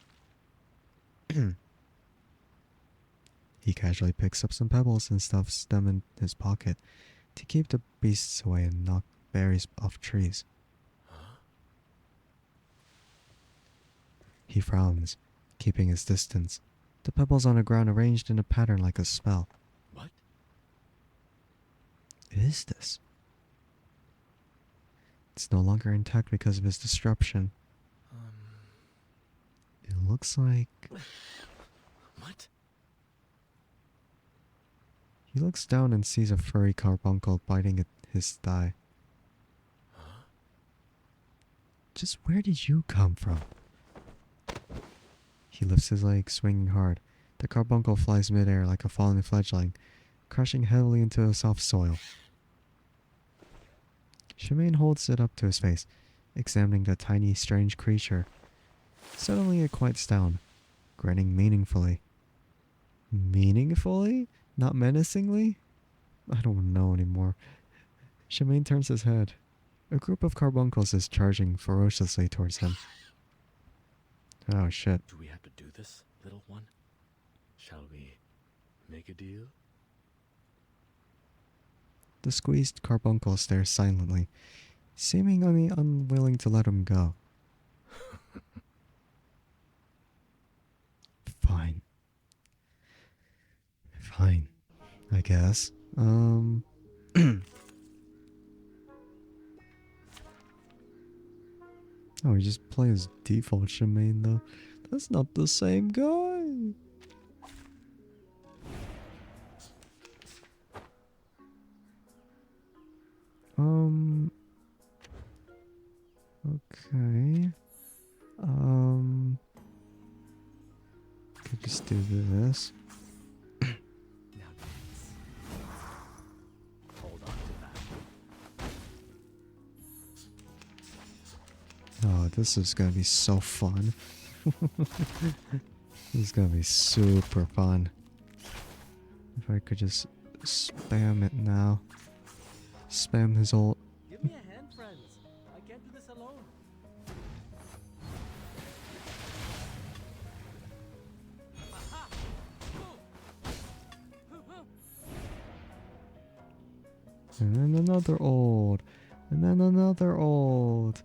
He casually picks up some pebbles and stuffs them in his pocket to keep the beasts away and knock berries off trees. He frowns, keeping his distance, the pebbles on the ground arranged in a pattern like a spell. What? Is this? It's no longer intact because of his disruption. It looks like... What? He looks down and sees a furry carbuncle biting at his thigh. Just where did you come from? He lifts his leg, swinging hard. The carbuncle flies midair like a fallen fledgling, crashing heavily into the soft soil. Shemaine holds it up to his face, examining the tiny, strange creature. Suddenly it quiets down, grinning meaningfully. Meaningfully? Not menacingly? I don't know anymore. Shemaine turns his head. A group of carbuncles is charging ferociously towards him. Oh shit. Do we have to do this, little one? Shall we make a deal? The squeezed carbuncle stares silently, seemingly unwilling to let him go. Fine. Fine. I guess. Oh, he just plays default Shemaine though. That's not the same guy. Okay. Could just do this. Now dance. Hold on to that. Oh, this is gonna be so fun. This is gonna be super fun. If I could just spam it now. Spam his ult. Give me a hand, friends. I can't do this alone. Aha! And then another ult. And then another ult.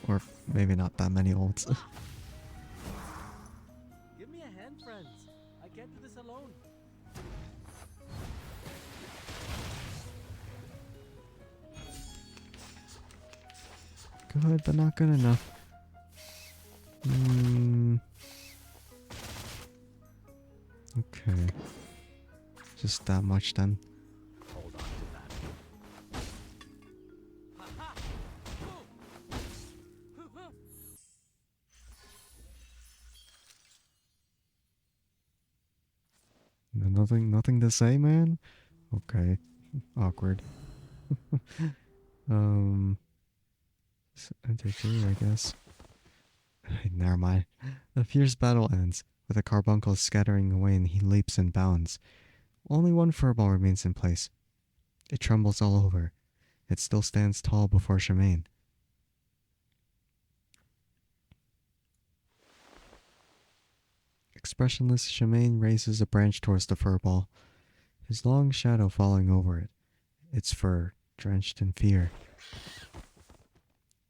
Or maybe not that many ults. Give me a hand, friends. I can't do this alone. Good, but not good enough. Okay. Just that much then. Hold on to that. Aha! Nothing to say, man? Okay. Awkward. Enter 2, I guess. Never mind. The fierce battle ends, with the carbuncles scattering away and he leaps and bounds. Only one furball remains in place. It trembles all over. It still stands tall before Shemaine. Expressionless, Shemaine raises a branch towards the furball, his long shadow falling over it, its fur drenched in fear.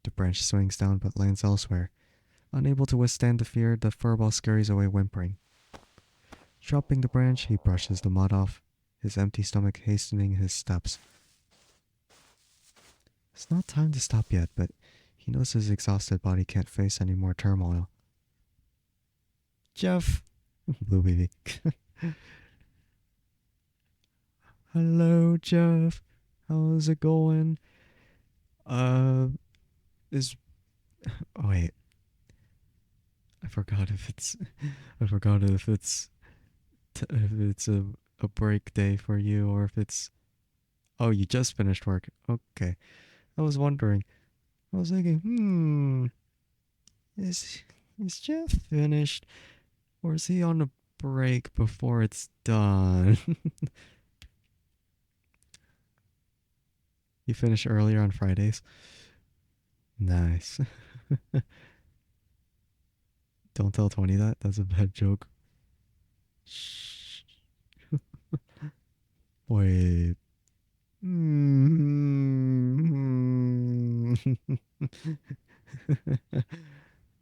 The branch swings down but lands elsewhere. Unable to withstand the fear, the furball scurries away whimpering. Dropping the branch, he brushes the mud off, his empty stomach hastening his steps. It's not time to stop yet, but he knows his exhausted body can't face any more turmoil. Jeff! Blue baby. Hello, Jeff. How's it going? Is... Oh, wait. I forgot if it's... if it's a break day for you or if it's... Oh, you just finished work. Okay. I was wondering. I was thinking, is Jeff finished? Or is he on a break before it's done? You finish earlier on Fridays? Nice. Don't tell Tony that. That's a bad joke. Shh. Wait.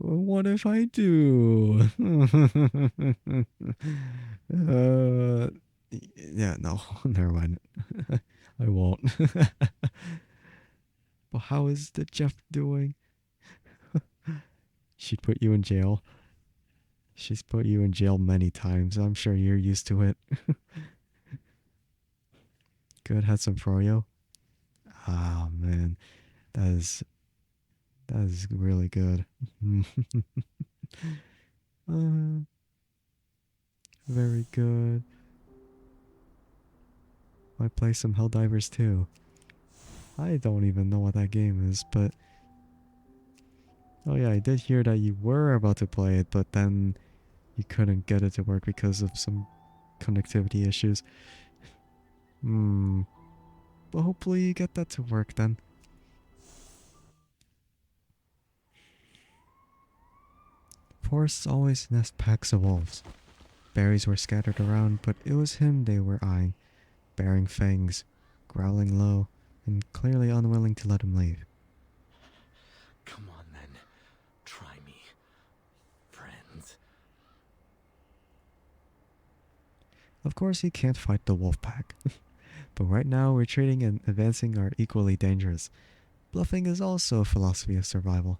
What if I do? Yeah, no, never mind. I won't. But how is the Jeff doing? She'd put you in jail. She's put you in jail many times. I'm sure you're used to it. Good, had some froyo. Ah, man, that is really good. Uh, very good. Might play some Helldivers too. I don't even know what that game is, but... Oh yeah, I did hear that you were about to play it, but then you couldn't get it to work because of some connectivity issues. But hopefully you get that to work then. Forests always nest packs of wolves. Berries were scattered around, but it was him they were eyeing, baring fangs, growling low, and clearly unwilling to let him leave. Come on then. Try me, friends. Of course he can't fight the wolf pack. But right now, retreating and advancing are equally dangerous. Bluffing is also a philosophy of survival.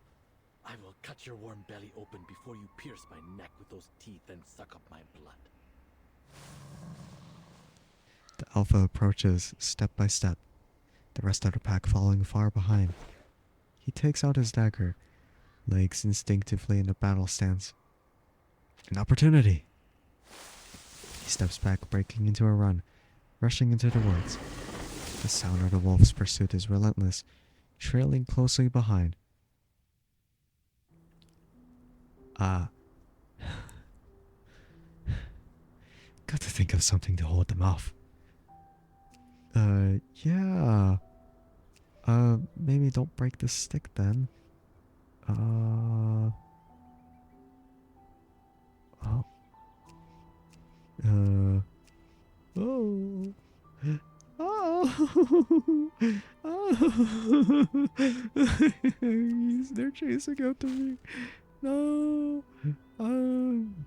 I will cut your warm belly open before you pierce my neck with those teeth and suck up my blood. The alpha approaches step by step, the rest of the pack following far behind. He takes out his dagger, legs instinctively in a battle stance. An opportunity! He steps back, breaking into a run, rushing into the woods. The sound of the wolf's pursuit is relentless, trailing closely behind. Got to think of something to hold them off. Yeah. Maybe don't break the stick then. Oh. Oh. Oh. Oh. They're chasing after me. No. Um.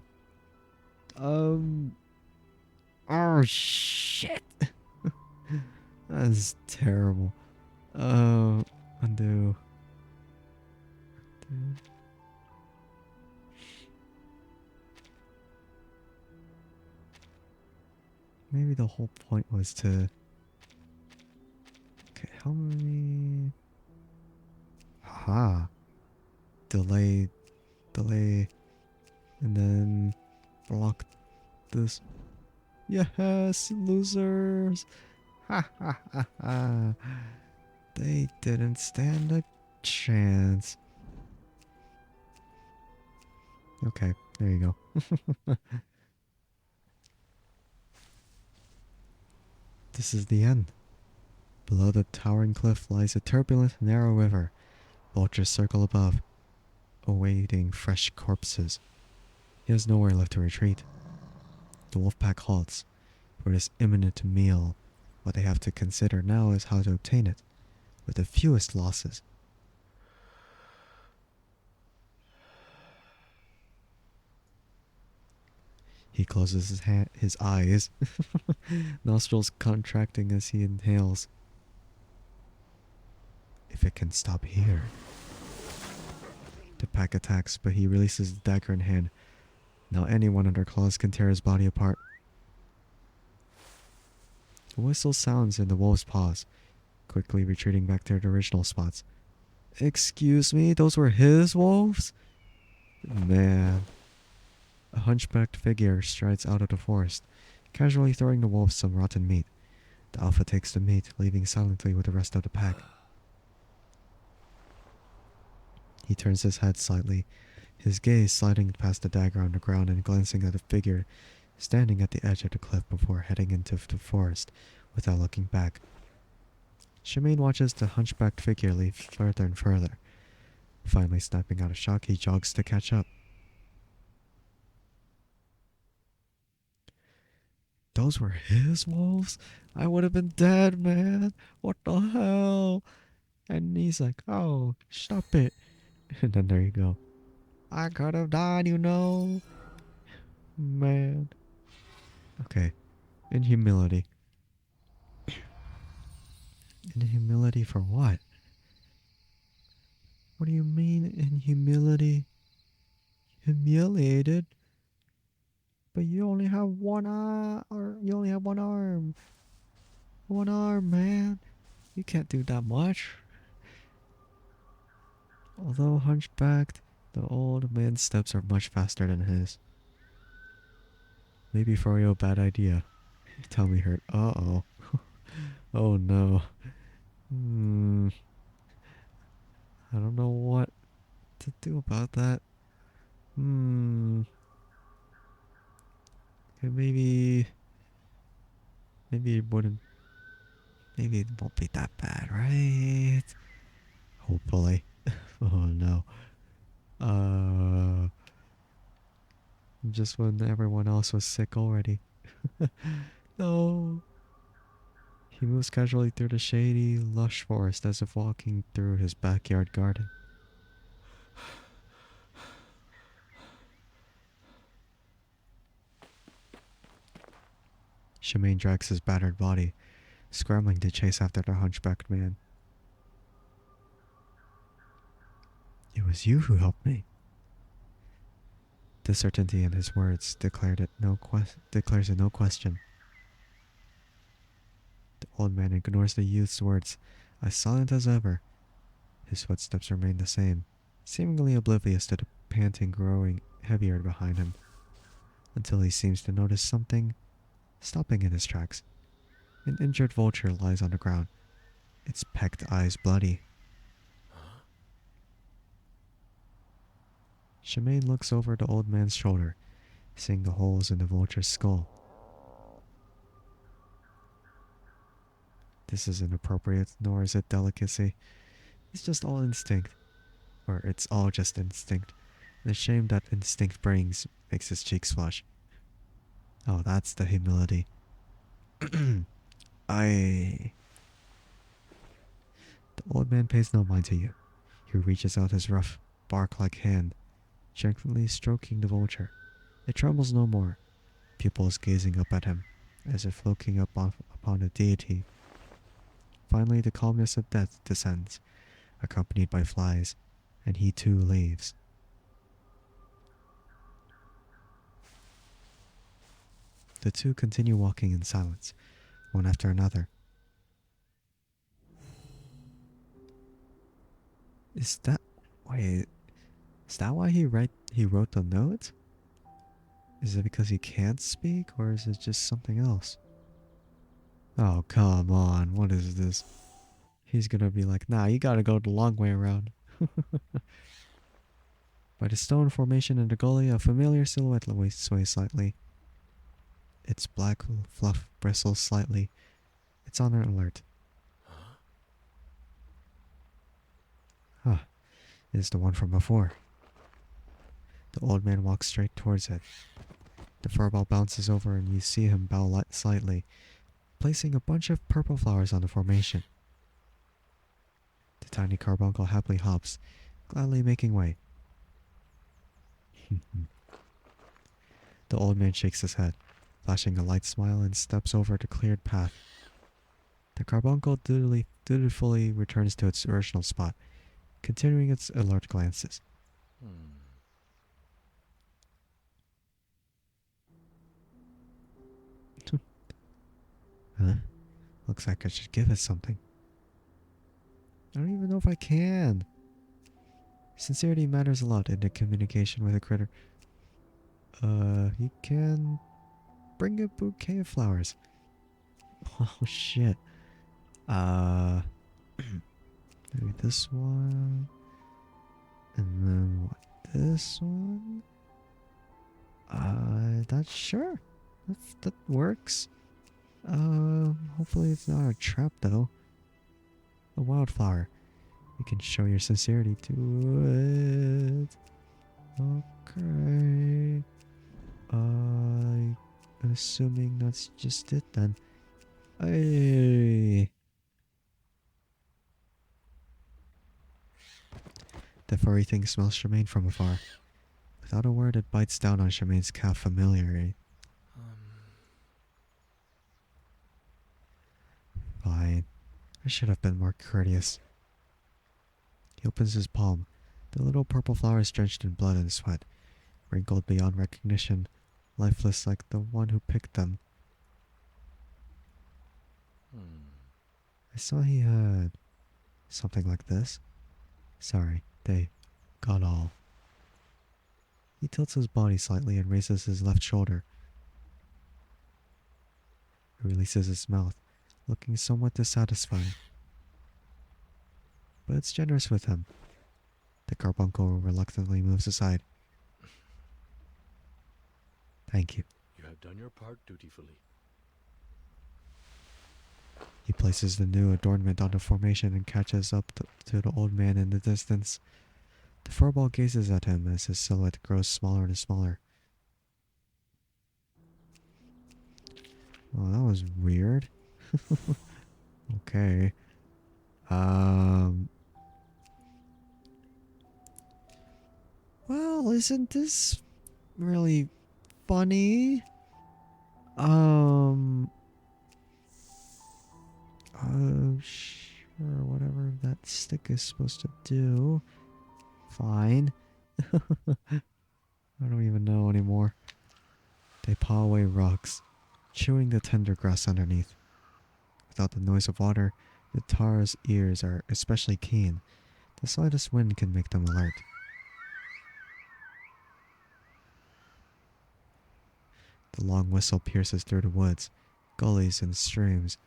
Oh shit. That's terrible. Undo. Undo. Maybe the whole point was to... Okay, how many... Haha. Delay. Delay. And then... Block this. Yes, losers! Ha ha ha ha. They didn't stand a chance. Okay, there you go. This is the end. Below the towering cliff lies a turbulent, narrow river. Vultures circle above, awaiting fresh corpses. He has nowhere left to retreat. The wolf pack halts for this imminent meal. What they have to consider now is how to obtain it, with the fewest losses. He closes his eyes, nostrils contracting as he inhales. If it can stop here. The pack attacks, but he releases the dagger in hand. Now anyone under claws can tear his body apart. The whistle sounds in the wolves' paws, quickly retreating back to their original spots. Excuse me, those were his wolves? Man. A hunchbacked figure strides out of the forest, casually throwing the wolves some rotten meat. The alpha takes the meat, leaving silently with the rest of the pack. He turns his head slightly, his gaze sliding past the dagger on the ground and glancing at the figure standing at the edge of the cliff before heading into the forest without looking back. Shemaine watches the hunchbacked figure leave further and further. Finally snapping out of shock, he jogs to catch up. Those were his wolves? I would have been dead, man. What the hell? And he's like, oh, stop it. And then there you go. I could have died, you know. Man. Okay. In humility. In humility for what? What do you mean in humility? Humiliated? But you only have one eye, or you only have one arm. One arm, man. You can't do that much. Although hunchbacked, The old man's steps are much faster than his. Maybe for you a bad idea. Tummy hurt. Uh-oh. Oh no. Hmm. I don't know what to do about that. Hmm. Okay, maybe it wouldn't. Maybe it won't be that bad, right? Hopefully. Oh no. Uh. Just when everyone else was sick already. No. He moves casually through the shady, lush forest as if walking through his backyard garden. Shemaine drags his battered body, scrambling to chase after the hunchbacked man. It was you who helped me. The certainty in his words declares it no question. The old man ignores the youth's words, as silent as ever. His footsteps remain the same, seemingly oblivious to the panting growing heavier behind him, until he seems to notice something, stopping in his tracks. An injured vulture lies on the ground, its pecked eyes bloody. Shemaine looks over the old man's shoulder, seeing the holes in the vulture's skull. This isn't appropriate, nor is it delicacy. It's just all instinct. Or it's all just instinct. The shame that instinct brings makes his cheeks flush. Oh, that's the humility. I. The old man pays no mind to you. He reaches out his rough, bark-like hand, gently stroking the vulture. It trembles no more, pupils gazing up at him, as if looking upon a deity. Finally, the calmness of death descends, accompanied by flies, and he too leaves. The two continue walking in silence, one after another. Is that wait? Is that why he wrote the note? Is it because he can't speak, or is it just something else? Oh come on! What is this? He's gonna be like, nah, you gotta go the long way around. By the stone formation in the gully, a familiar silhouette sways slightly. Its black fluff bristles slightly. It's on alert. Huh. It is the one from before. The old man walks straight towards it. The furball bounces over and you see him bow slightly, placing a bunch of purple flowers on the formation. The tiny carbuncle happily hops, gladly making way. The old man shakes his head, flashing a light smile, and steps over the cleared path. The carbuncle dutifully returns to its original spot, continuing its alert glances. Huh? Looks like I should give it something. I don't even know if I can. Sincerity matters a lot in the communication with a critter. You can bring a bouquet of flowers. Oh shit. Maybe this one. And then what? This one? Not sure. That works. Hopefully it's not a trap though. A wildflower. You can show your sincerity to it. Okay. I'm assuming that's just it then. Hey. The furry thing smells Shemaine from afar. Without a word, it bites down on Shemaine's calf familiarly. Fine. I should have been more courteous. He opens his palm. The little purple flower is drenched in blood and sweat, wrinkled beyond recognition, lifeless like the one who picked them. I saw he had something like this. Sorry, they got all. He tilts his body slightly and raises his left shoulder. He releases his mouth, looking somewhat dissatisfied. But it's generous with him. The carbuncle reluctantly moves aside. Thank you. You have done your part dutifully. He places the new adornment on the formation and catches up to the old man in the distance. The furball gazes at him as his silhouette grows smaller and smaller. Oh, that was weird. Okay. Well, isn't this really funny? Sure, whatever that stick is supposed to do. Fine. I don't even know anymore. They paw away rocks, chewing the tender grass underneath. Without the noise of water, the tar's ears are especially keen. The slightest wind can make them alert. The long whistle pierces through the woods, gullies and streams,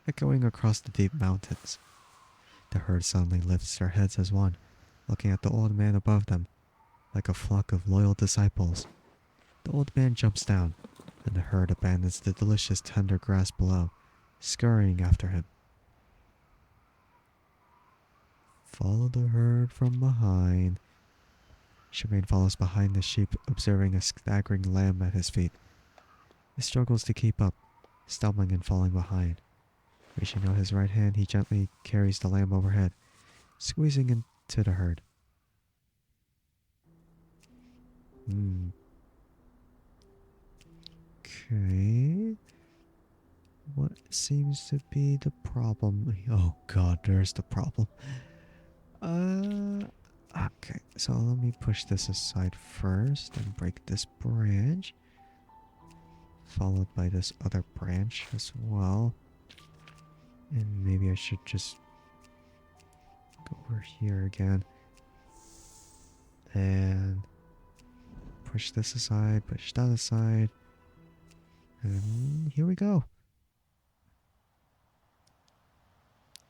echoing across the deep mountains. The herd suddenly lifts their heads as one, looking at the old man above them, like a flock of loyal disciples. The old man jumps down, and the herd abandons the delicious tender grass below, scurrying after him. Follow the herd from behind. Shemaine follows behind the sheep, observing a staggering lamb at his feet. He struggles to keep up, stumbling and falling behind. Reaching out his right hand, he gently carries the lamb overhead, squeezing into the herd. Okay. What seems to be the problem? Oh god, there's the problem. Okay, so let me push this aside first and break this branch. Followed by this other branch as well. And maybe I should just go over here again. And push this aside, push that aside. And here we go.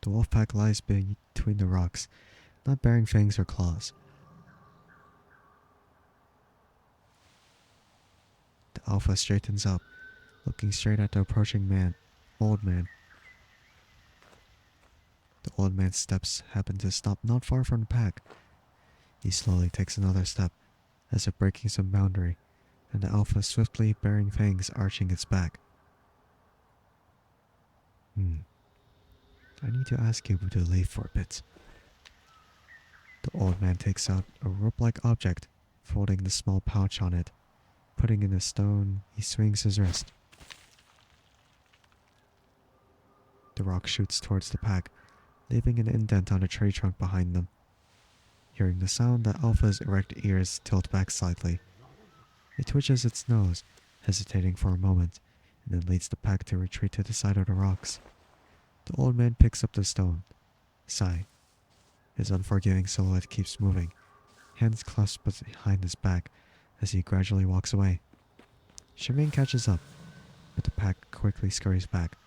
The wolf pack lies between the rocks, not bearing fangs or claws. The alpha straightens up, looking straight at the approaching old man. The old man's steps happen to stop not far from the pack. He slowly takes another step, as if breaking some boundary, and the alpha swiftly bearing fangs arching its back. I need to ask you to leave for a bit. The old man takes out a rope-like object, folding the small pouch on it. Putting in a stone, he swings his wrist. The rock shoots towards the pack, leaving an indent on a tree trunk behind them. Hearing the sound, the alpha's erect ears tilt back slightly. It twitches its nose, hesitating for a moment, and then leads the pack to retreat to the side of the rocks. The old man picks up the stone, sighing. His unforgiving silhouette keeps moving, hands clasped behind his back as he gradually walks away. Shemaine catches up, but the pack quickly scurries back,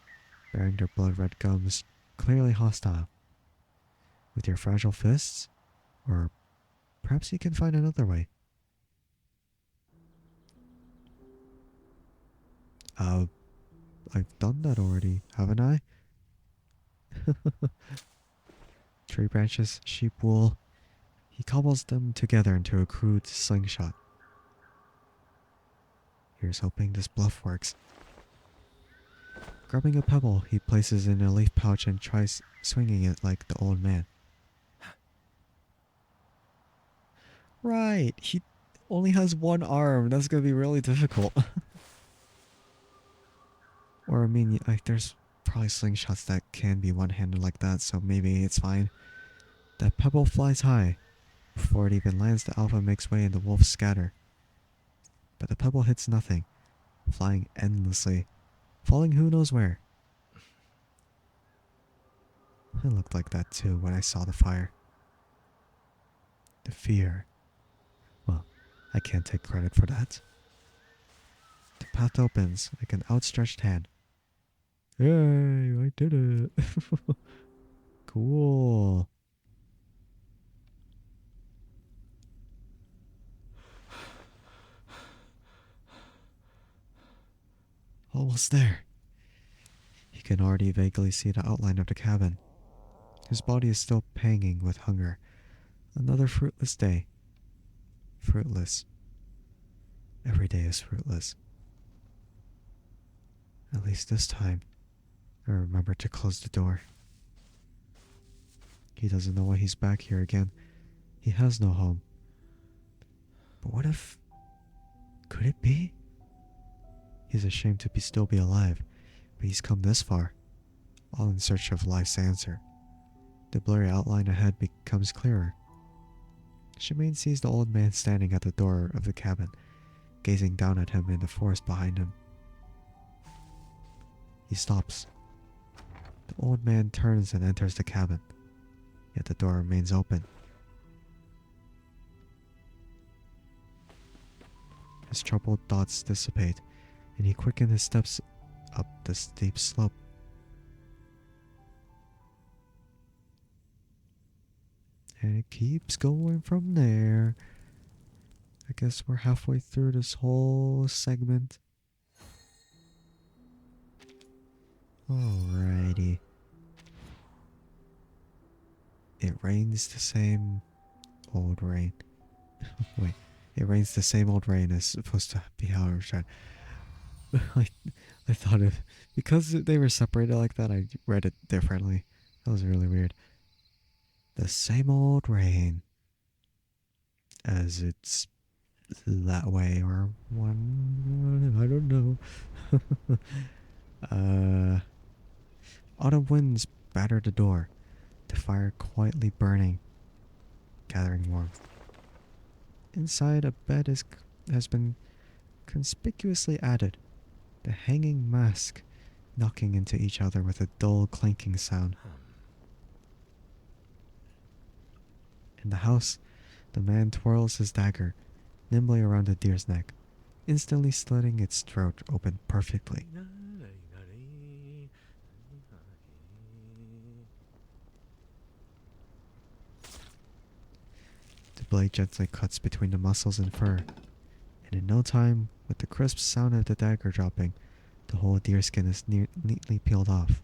bearing their blood-red gums, clearly hostile. With your fragile fists? Or perhaps you can find another way. I've done that already, haven't I? Tree branches, sheep wool. He cobbles them together into a crude slingshot. Here's hoping this bluff works. Grabbing a pebble, he places in a leaf pouch and tries swinging it like the old man. Right, he only has one arm. That's gonna be really difficult. Or, I mean, like, there's probably slingshots that can be one-handed like that, so maybe it's fine. That pebble flies high. Before it even lands, the alpha makes way and the wolves scatter. But the pebble hits nothing, flying endlessly, falling who knows where. It looked like that too when I saw the fire. The fear. Well, I can't take credit for that. The path opens like an outstretched hand. Hey, I did it. Cool. Almost there. He can already vaguely see the outline of the cabin. His body is still panging with hunger. Another fruitless day. Fruitless. Every day is fruitless. At least this time, I remember to close the door. He doesn't know why he's back here again. He has no home. But what if... Could it be? He's ashamed to still be alive, but he's come this far, all in search of life's answer. The blurry outline ahead becomes clearer. Shemaine sees the old man standing at the door of the cabin, gazing down at him in the forest behind him. He stops. The old man turns and enters the cabin, yet the door remains open. His troubled thoughts dissipate, and he quickens his steps up the steep slope. And it keeps going from there. I guess we're halfway through this whole segment. Alrighty. It rains the same old rain. Wait, it rains the same old rain is supposed to be how I was trying. I thought of, because they were separated like that, I read it differently. That was really weird. The same old rain, as it's that way, or one, I don't know. Autumn winds batter the door, the fire quietly burning, gathering warmth. Inside, a bed has been conspicuously added, the hanging mask knocking into each other with a dull clanking sound. In the house, the man twirls his dagger nimbly around the deer's neck, instantly slitting its throat open perfectly. The blade gently cuts between the muscles and fur, and in no time, with the crisp sound of the dagger dropping, the whole deerskin is neatly peeled off.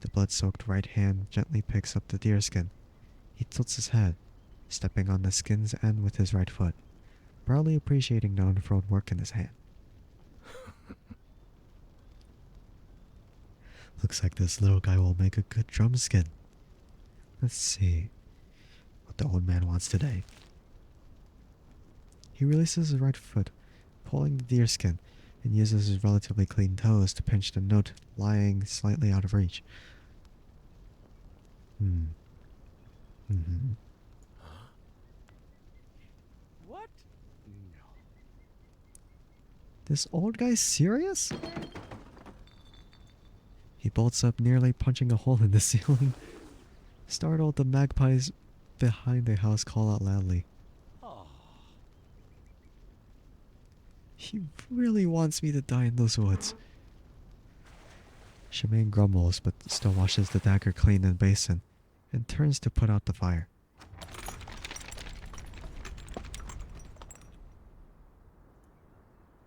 The blood-soaked right hand gently picks up the deerskin. He tilts his head, stepping on the skin's end with his right foot, proudly appreciating the unfurled work in his hand. Looks like this little guy will make a good drum skin. Let's see what the old man wants today. He releases his right foot, pulling the deerskin, and uses his relatively clean toes to pinch the note lying slightly out of reach. What? No. This old guy's serious? He bolts up, nearly punching a hole in the ceiling. Startled, the magpies behind the house call out loudly. He really wants me to die in those woods. Shemaine grumbles, but still washes the dagger clean in the basin, and turns to put out the fire.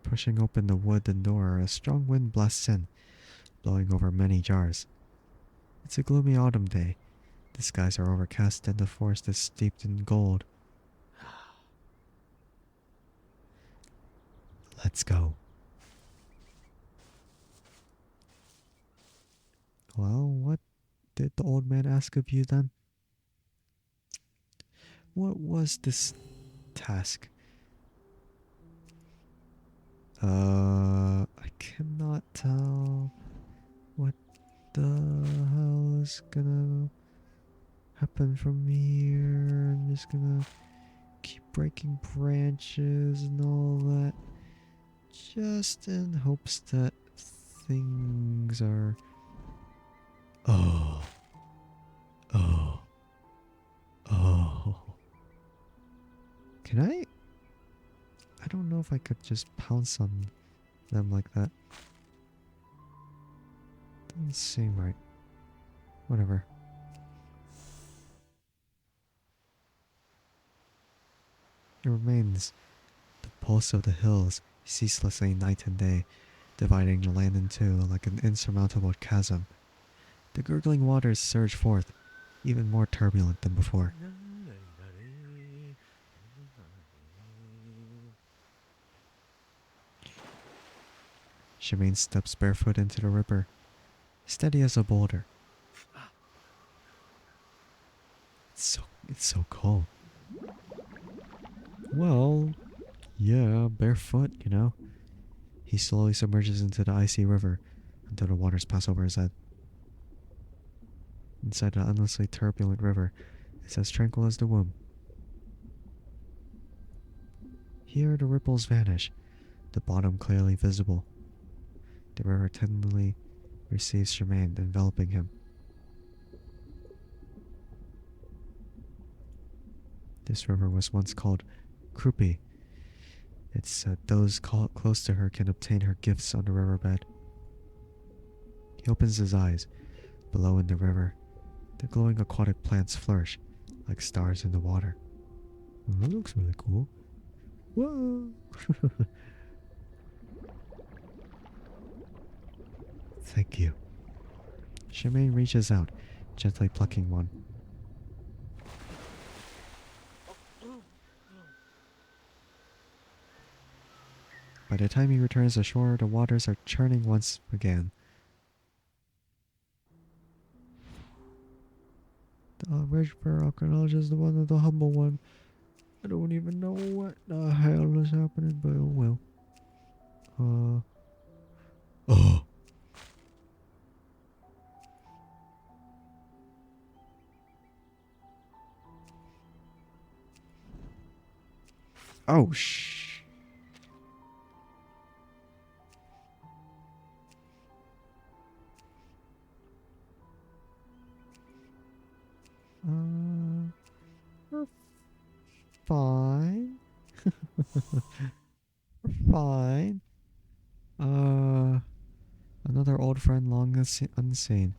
Pushing open the wooden door, a strong wind blasts in, blowing over many jars. It's a gloomy autumn day. The skies are overcast and the forest is steeped in gold. Let's go. Well, what did the old man ask of you then? What was this task? I cannot tell what the hell is gonna happen from here. I'm just gonna keep breaking branches and all that, just in hopes that things are... Oh. Can I don't know if I could just pounce on them like that. Doesn't seem right. Whatever. It remains the pulse of the hills, ceaselessly night and day, dividing the land in two like an insurmountable chasm. The gurgling waters surge forth, even more turbulent than before. Shemaine steps barefoot into the river, steady as a boulder. It's so cold. Well, yeah, barefoot, you know. He slowly submerges into the icy river until the waters pass over his head. Inside the endlessly turbulent river, it's as tranquil as the womb. Here the ripples vanish, the bottom clearly visible. The river tenderly receives Shemaine, enveloping him. This river was once called Krupi. It's said those close to her can obtain her gifts on the riverbed. He opens his eyes. Below in the river, the glowing aquatic plants flourish like stars in the water. Oh, that looks really cool. Whoa! Thank you. Shemaine reaches out, gently plucking one. By the time he returns ashore, the waters are churning once again. The river acknowledges the one of the humble one. I don't even know what the hell is happening, but oh well. Oh. Oh, shh. We're fine. We're fine. Another old friend long unseen.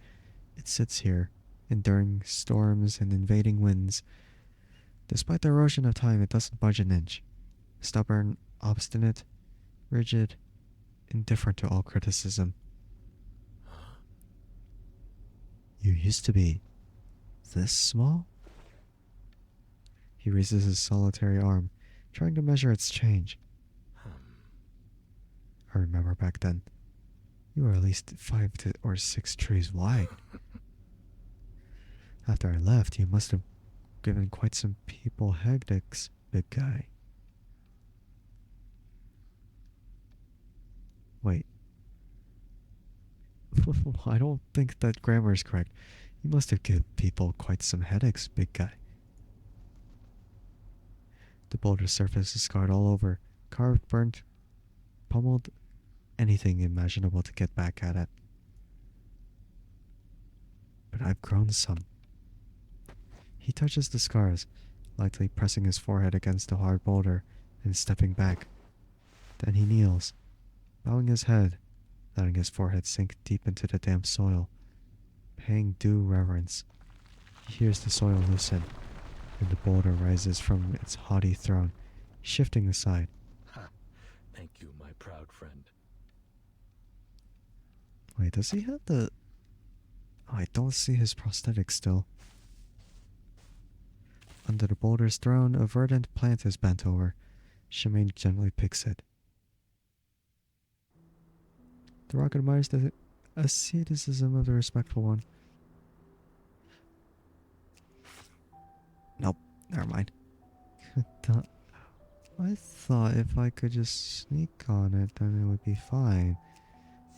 It sits here, enduring storms and invading winds. Despite the erosion of time, it doesn't budge an inch. Stubborn, obstinate, rigid, indifferent to all criticism. You used to be this small? He raises his solitary arm, trying to measure its change. I remember back then, you were at least 5 or 6 trees wide. After I left, you must have given quite some people headaches, big guy. Wait. I don't think that grammar is correct. You must have given people quite some headaches, big guy. The boulder's surface is scarred all over, carved, burnt, pummeled, anything imaginable to get back at it. But I've grown some. He touches the scars, lightly pressing his forehead against the hard boulder and stepping back. Then he kneels, bowing his head, letting his forehead sink deep into the damp soil, paying due reverence. He hears the soil loosen, and the boulder rises from its haughty throne, shifting aside. Ha! Thank you, my proud friend. Wait, does he have the... Oh, I don't see his prosthetic still. Under the boulder's throne, a verdant plant is bent over. Shemaine gently picks it. The rock admires the asceticism of the respectful one. Nope, never mind. I thought if I could just sneak on it, then it would be fine.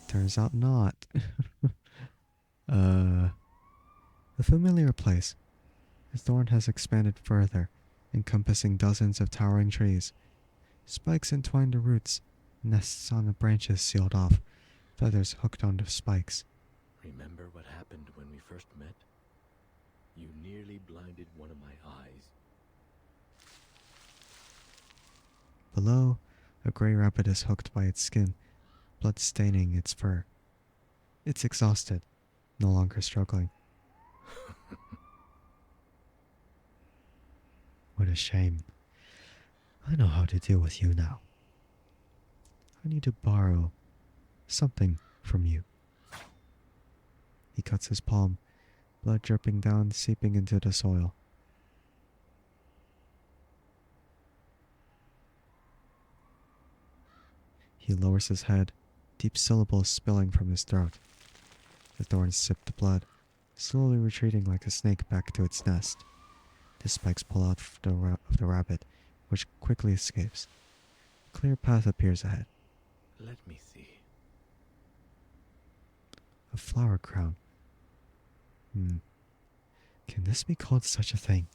Turns out not. A familiar place. The thorn has expanded further, encompassing dozens of towering trees. Spikes entwine the roots, nests on the branches sealed off, feathers hooked onto spikes. Remember what happened when we first met? You nearly blinded one of my eyes. Below, A gray rabbit is hooked by its skin, blood staining its fur. It's exhausted, no longer struggling. What a shame. I know how to deal with you now. I need to borrow something from you. He cuts his palm, blood dripping down, seeping into the soil. He lowers his head, deep syllables spilling from his throat. The thorns sip the blood, slowly retreating like a snake back to its nest. The spikes pull out of the rabbit, which quickly escapes. A clear path appears ahead. Let me see. A flower crown. Can this be called such a thing?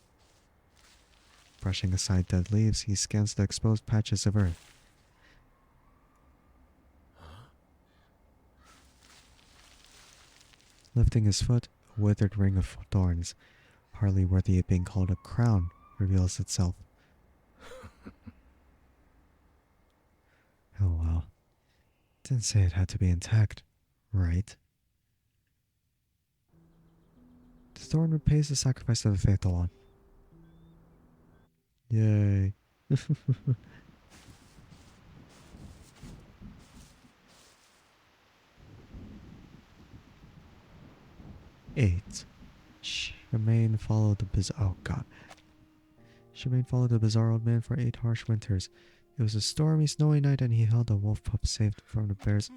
Brushing aside dead leaves, he scans the exposed patches of earth. Lifting his foot, a withered ring of thorns, hardly worthy of being called a crown, reveals itself. Oh well. Didn't say it had to be intact, right? The thorn repays the sacrifice of the faithful one. Yay. 8. Shemaine followed the bizarre old man for 8 harsh winters. It was a stormy, snowy night, and he held a wolf pup saved from the bears.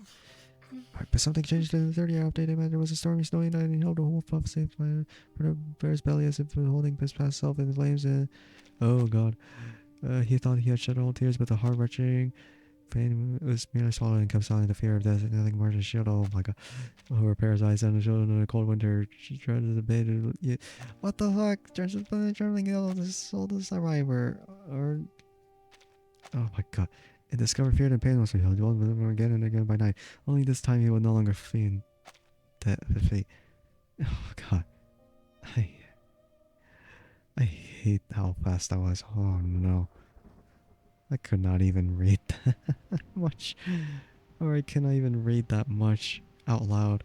But something changed in the 30-year updated man. It was a stormy, snowy night, and he held a wolf pup saved from the bear's belly as if holding his past self in the flames. Oh god. He thought he had shed all tears, but the heart-wrenching pain was merely swallowed and kept silent. The fear of death, nothing more than shield. Oh my god. Oh, her parents' eyes and children in a cold winter. She tried to debate it. Yeah. What the fuck? Just traveling yellow. This soul the survivor. Or. Oh my god. And discovered fear and pain was held again and again by night. Only this time he would no longer flee fate. Oh god. I hate how fast I was. Oh no. I could not even read that much. Or I cannot even read that much out loud.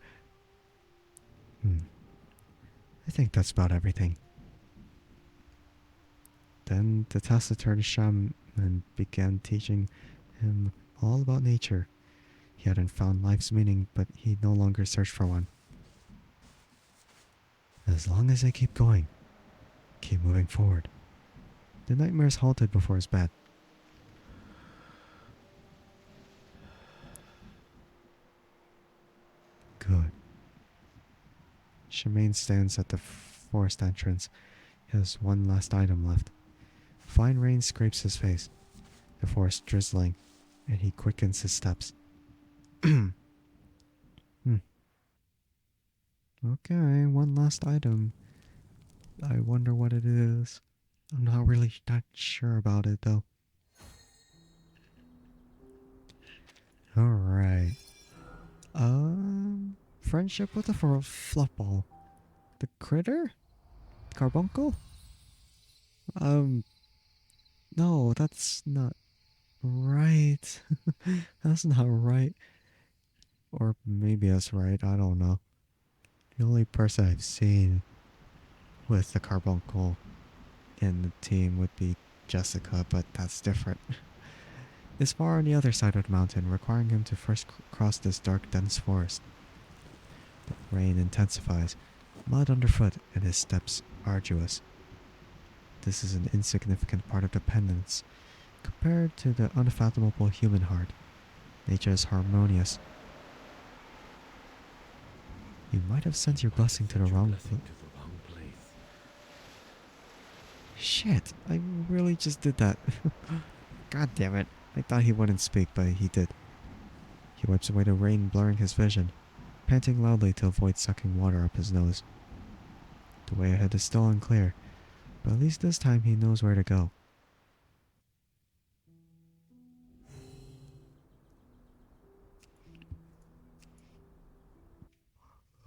I think that's about everything. Then the taciturn shaman began teaching him all about nature. He hadn't found life's meaning, but he no longer searched for one. As long as I keep going, keep moving forward. The nightmares halted before his bed. Good. Shemaine stands at the forest entrance. He has one last item left. Fine rain scrapes his face, the forest drizzling, and he quickens his steps. Okay, one last item. I wonder what it is. I'm not sure about it though. Alright. Friendship with a fluffball. The critter? Carbuncle? No, that's not right. That's not right. Or maybe that's right, I don't know. The only person I've seen with the carbuncle in the team would be Jessica, but that's different. It's far on the other side of the mountain, requiring him to first cross this dark, dense forest. The rain intensifies, mud underfoot, and his steps arduous. This is an insignificant part of the penance. Compared to the unfathomable human heart, nature is harmonious. You might have sent your blessing to the wrong place. Shit, I really just did that. God damn it. I thought he wouldn't speak, but he did. He wipes away the rain, blurring his vision, panting loudly to avoid sucking water up his nose. The way ahead is still unclear, but at least this time he knows where to go.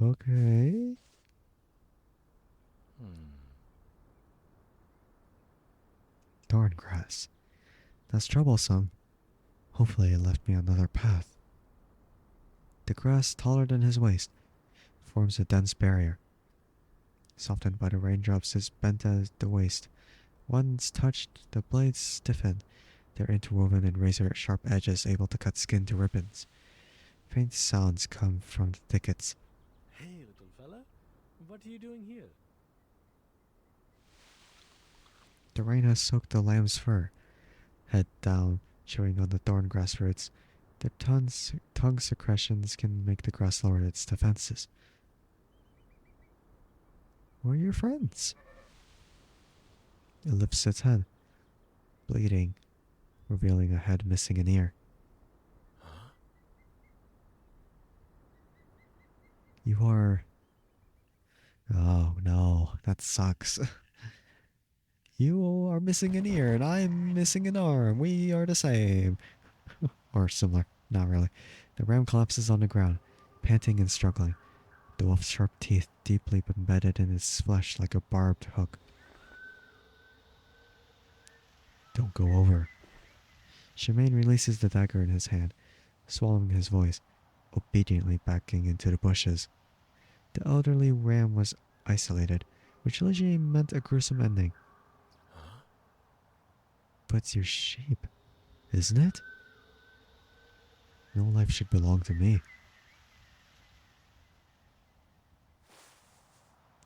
Okay. Thorn grass. That's troublesome. Hopefully it left me another path. The grass, taller than his waist, forms a dense barrier. Softened by the raindrops, it's bent at the waist. Once touched, the blades stiffen, their interwoven and razor-sharp edges able to cut skin to ribbons. Faint sounds come from the thickets. Hey, little fella. What are you doing here? The rain has soaked the lamb's fur, head down, showing on the thorn grass roots. Their tongue secretions can make the grass lower its defenses. Where are your friends? It lifts its head, bleeding, revealing a head missing an ear. Huh? You are... Oh no, that sucks. You are missing an ear and I'm missing an arm. We are the same. Or similar. Not really. The ram collapses on the ground, panting and struggling. The wolf's sharp teeth deeply embedded in its flesh like a barbed hook. Don't go over. Shemaine releases the dagger in his hand, swallowing his voice, obediently backing into the bushes. The elderly ram was isolated, which usually meant a gruesome ending. Huh? But it's your sheep, isn't it? No life should belong to me.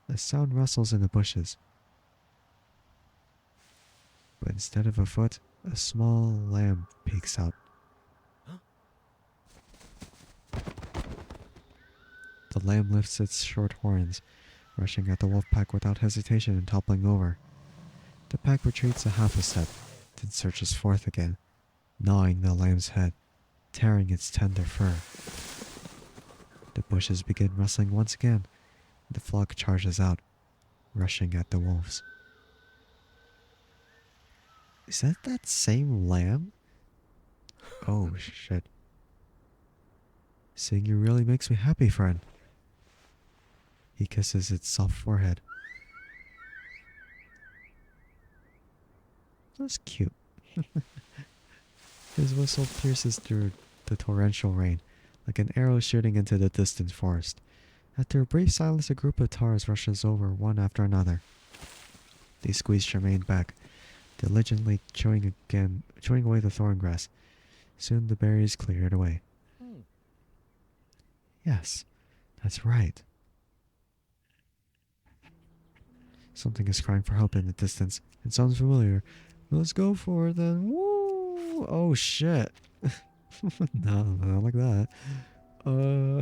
A sound rustles in the bushes. But instead of a foot, a small lamb peeks out. Huh? The lamb lifts its short horns, rushing at the wolf pack without hesitation and toppling over. The pack retreats a half a step, then surges forth again, gnawing the lamb's head, tearing its tender fur. The bushes begin rustling once again. The flock charges out, rushing at the wolves. Is that same lamb? Oh shit. Seeing you really makes me happy, friend. He kisses its soft forehead. That's cute. His whistle pierces through the torrential rain, like an arrow shooting into the distant forest. After a brief silence, a group of tars rushes over one after another. They squeeze Charmaine back, diligently chewing away the thorn grass. Soon the berries cleared away. Hmm. Yes, that's right. Something is crying for help in the distance. It sounds familiar. Let's go for it then. Woo! Oh shit. No, not like that. Uh,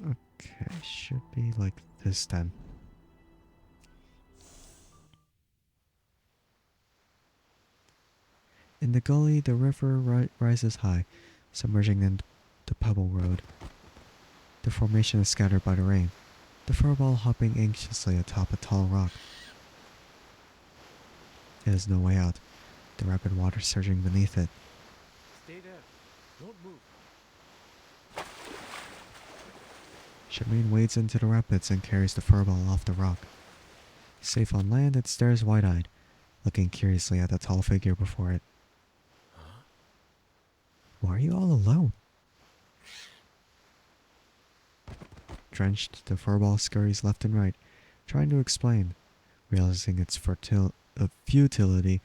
okay, should be like this then. In the gully, the river rises high, submerging in the pebble road. The formation is scattered by the rain, the furball hopping anxiously atop a tall rock. It has no way out, the rapid water surging beneath it. Stay there. Don't move. Charmaine wades into the rapids and carries the furball off the rock. Safe on land, it stares wide-eyed, looking curiously at the tall figure before it. Huh? Why are you all alone? Drenched, the furball scurries left and right, trying to explain, realizing its futility.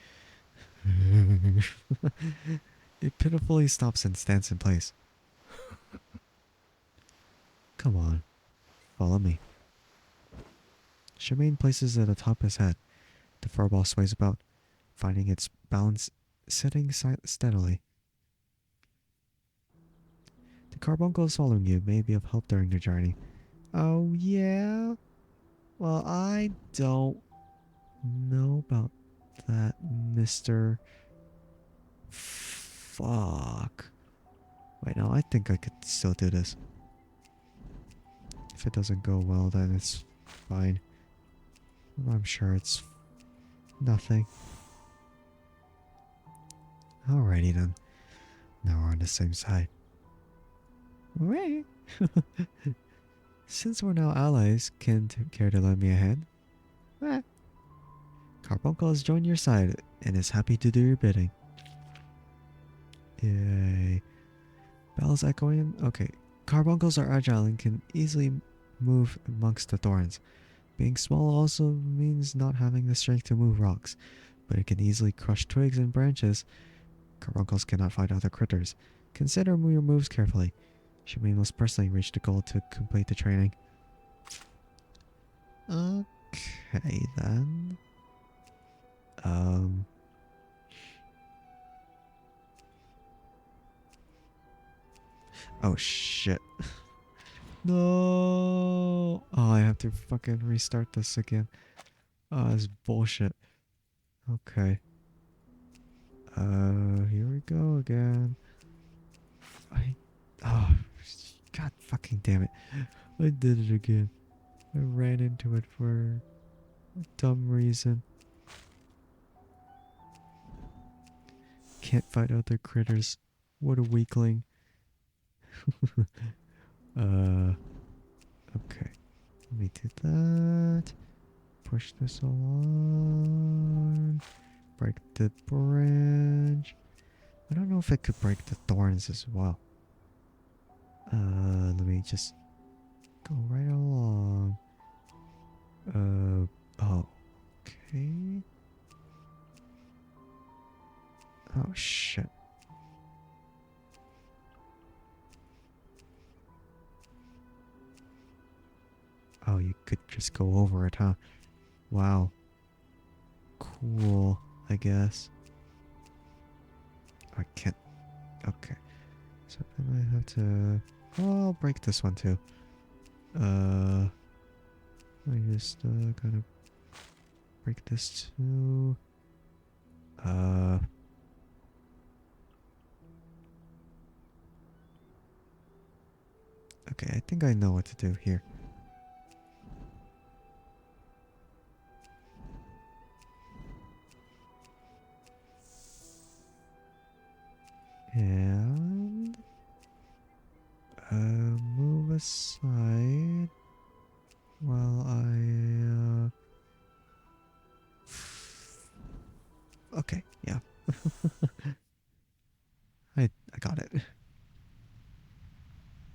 It pitifully stops and stands in place. Come on, follow me. Charmaine places it atop his head. The furball sways about, finding its balance sitting steadily. The carbuncles following you may be of help during the journey. Oh yeah? Well, I don't know about that, Mr. Fuck. Wait, no, I think I could still do this. If it doesn't go well, then it's fine. I'm sure it's nothing. Alrighty then. Now we're on the same side. Wait. Since we're now allies, care to lend me a hand? Carbuncle has joined your side and is happy to do your bidding. Yay. Bells echoing. Okay. Carbuncles are agile and can easily move amongst the thorns. Being small also means not having the strength to move rocks, but it can easily crush twigs and branches. Carbuncles cannot fight other critters. Consider your moves carefully. Shemaine must personally reach the goal to complete the training. Okay then. Oh shit. No. Oh, I have to fucking restart this again. Oh, that's bullshit. Okay. Here we go again. Oh, god fucking damn it. I did it again. I ran into it for a dumb reason. Can't fight other critters. What a weakling. Okay. Let me do that. Push this along. Break the branch. I don't know if it could break the thorns as well. Let me just go right along. Oh, okay. Oh, shit. Oh, you could just go over it, huh? Wow. Cool, I guess. I can't. Okay. So then I have to... Oh, I'll break this one too. I just gotta break this too. Okay, I think I know what to do here. And move aside while I okay, yeah. I got it.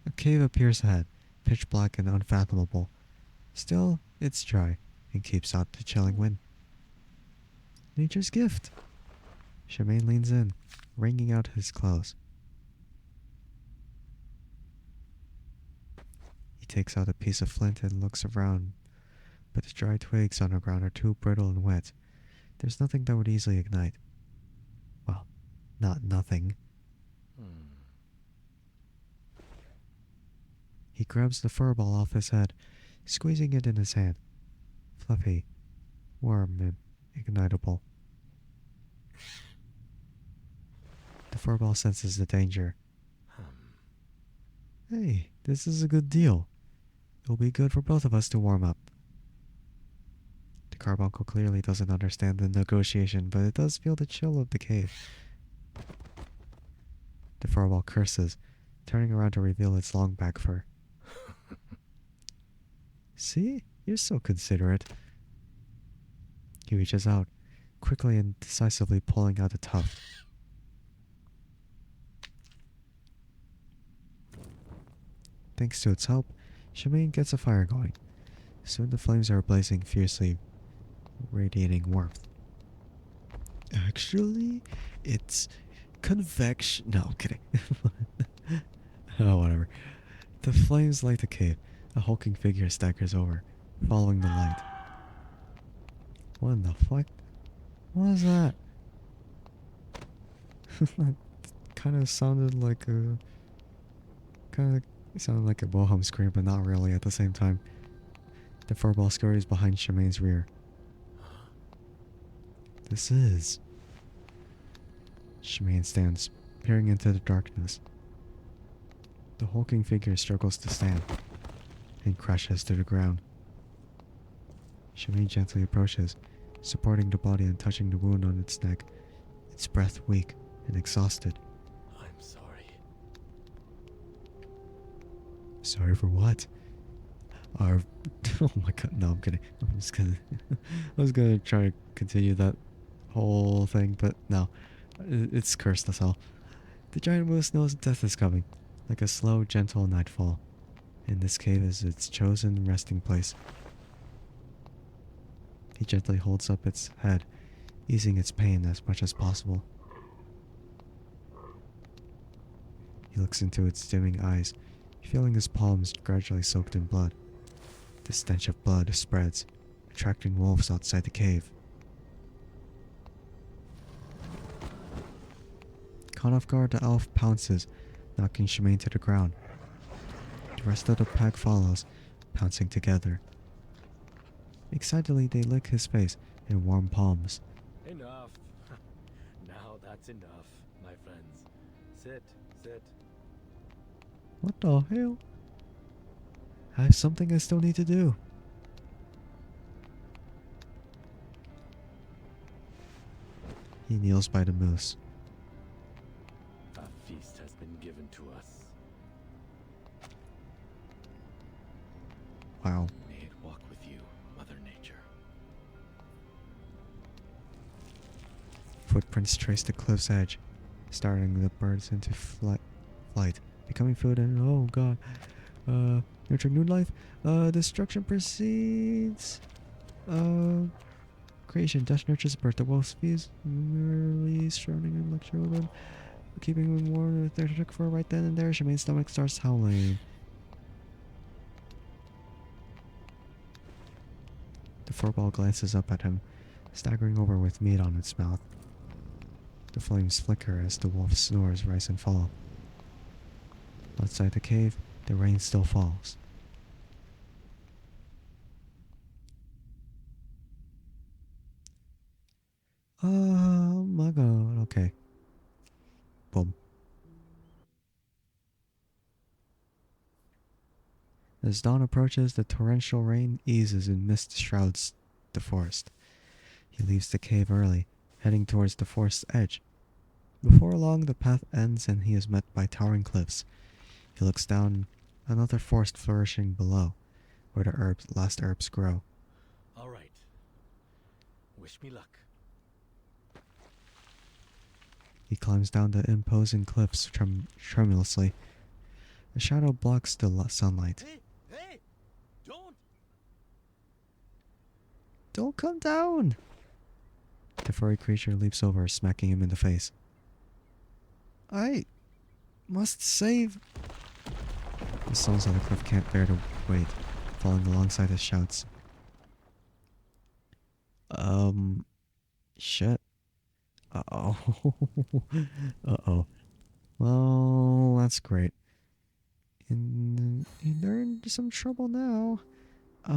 A cave appears ahead, pitch black and unfathomable. Still, it's dry and keeps out the chilling wind. Nature's gift. Shemaine leans in, wringing out his clothes. He takes out a piece of flint and looks around, but the dry twigs on the ground are too brittle and wet. There's nothing that would easily ignite. Well, not nothing. He grabs the fur ball off his head, squeezing it in his hand. Fluffy, warm, and ignitable. The fur ball senses the danger. Hey, this is a good deal. It'll be good for both of us to warm up. The carbuncle clearly doesn't understand the negotiation, but it does feel the chill of the cave. The furball curses, turning around to reveal its long back fur. See? You're so considerate. He reaches out, quickly and decisively pulling out a tuft. Thanks to its help, Shemaine gets a fire going. Soon the flames are blazing fiercely, radiating warmth. Actually, it's convection. No, I'm kidding. Oh, whatever. The flames light the cave. A hulking figure staggers over, following the light. What in the fuck? What is that? That kind of sounded like a... It sounded like a Wilhelm scream, but not really at the same time. The furball scurries behind Shemaine's rear. This is... Shemaine stands, peering into the darkness. The hulking figure struggles to stand, and crashes to the ground. Shemaine gently approaches, supporting the body and touching the wound on its neck, its breath weak and exhausted. I'm sorry. Sorry for what? are. Oh my god, no, I'm kidding. I'm just gonna. I was gonna try to continue that whole thing, but no. It's cursed, that's all. The giant moose knows death is coming, like a slow, gentle nightfall. And this cave is its chosen resting place. He gently holds up its head, easing its pain as much as possible. He looks into its dimming eyes, feeling his palms gradually soaked in blood. The stench of blood spreads, attracting wolves outside the cave. Caught off guard, the elf pounces, knocking Shemaine to the ground. The rest of the pack follows, pouncing together. Excitedly, they lick his face in warm palms. Enough. Now that's enough, my friends. Sit, sit. What the hell? I have something I still need to do. He kneels by the moose. A feast has been given to us. Wow. May it walk with you, Mother Nature. Footprints trace the cliff's edge, starting the birds into flight, becoming food and oh god. Nurturing new life. Destruction precedes. Creation. Death nurtures birth. The wolf's feast merely surrounding him like children. Keeping him warm with their trick for right then and there. Shemaine's stomach starts howling. The furball glances up at him, staggering over with meat on its mouth. The flames flicker as the wolf's snores rise and fall. Outside the cave, the rain still falls. Oh my god, okay. Boom. As dawn approaches, the torrential rain eases and mist shrouds the forest. He leaves the cave early, heading towards the forest's edge. Before long, the path ends and he is met by towering cliffs. He looks down another forest flourishing below, where the last herbs grow. All right. Wish me luck. He climbs down the imposing cliffs tremulously. A shadow blocks the sunlight. Hey! Don't! Don't come down! The furry creature leaps over, smacking him in the face. I must save... The stones on the cliff can't bear the weight, falling alongside his shouts. Shit. Uh-oh. Uh-oh. Well, that's great. And they're in some trouble now. I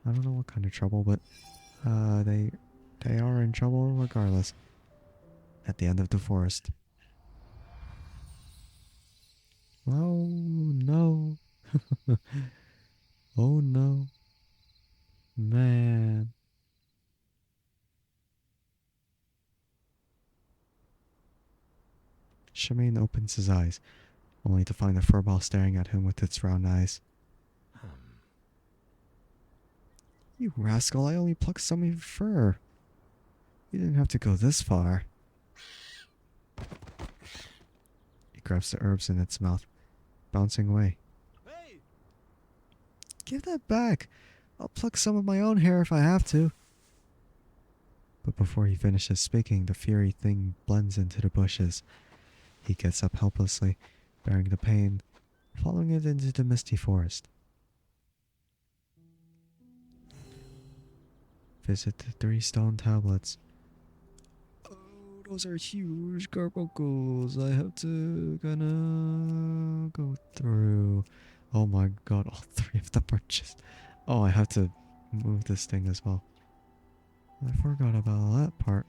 don't know what kind of trouble, but they are in trouble regardless. At the end of the forest. Oh no. Oh no. Man. Shemaine opens his eyes, only to find the furball staring at him with its round eyes. You rascal, I only plucked some of your fur. You didn't have to go this far. It grabs the herbs in its mouth, bouncing away. Hey! Give that back. I'll pluck some of my own hair if I have to. But before he finishes speaking, the fiery thing blends into the bushes. He gets up helplessly, bearing the pain, following it into the misty forest. Visit the 3 stone tablets. Oh, those are huge carbuncles. I have to gonna go through. Oh my god, all 3 of them are just... Oh, I have to move this thing as well. I forgot about that part.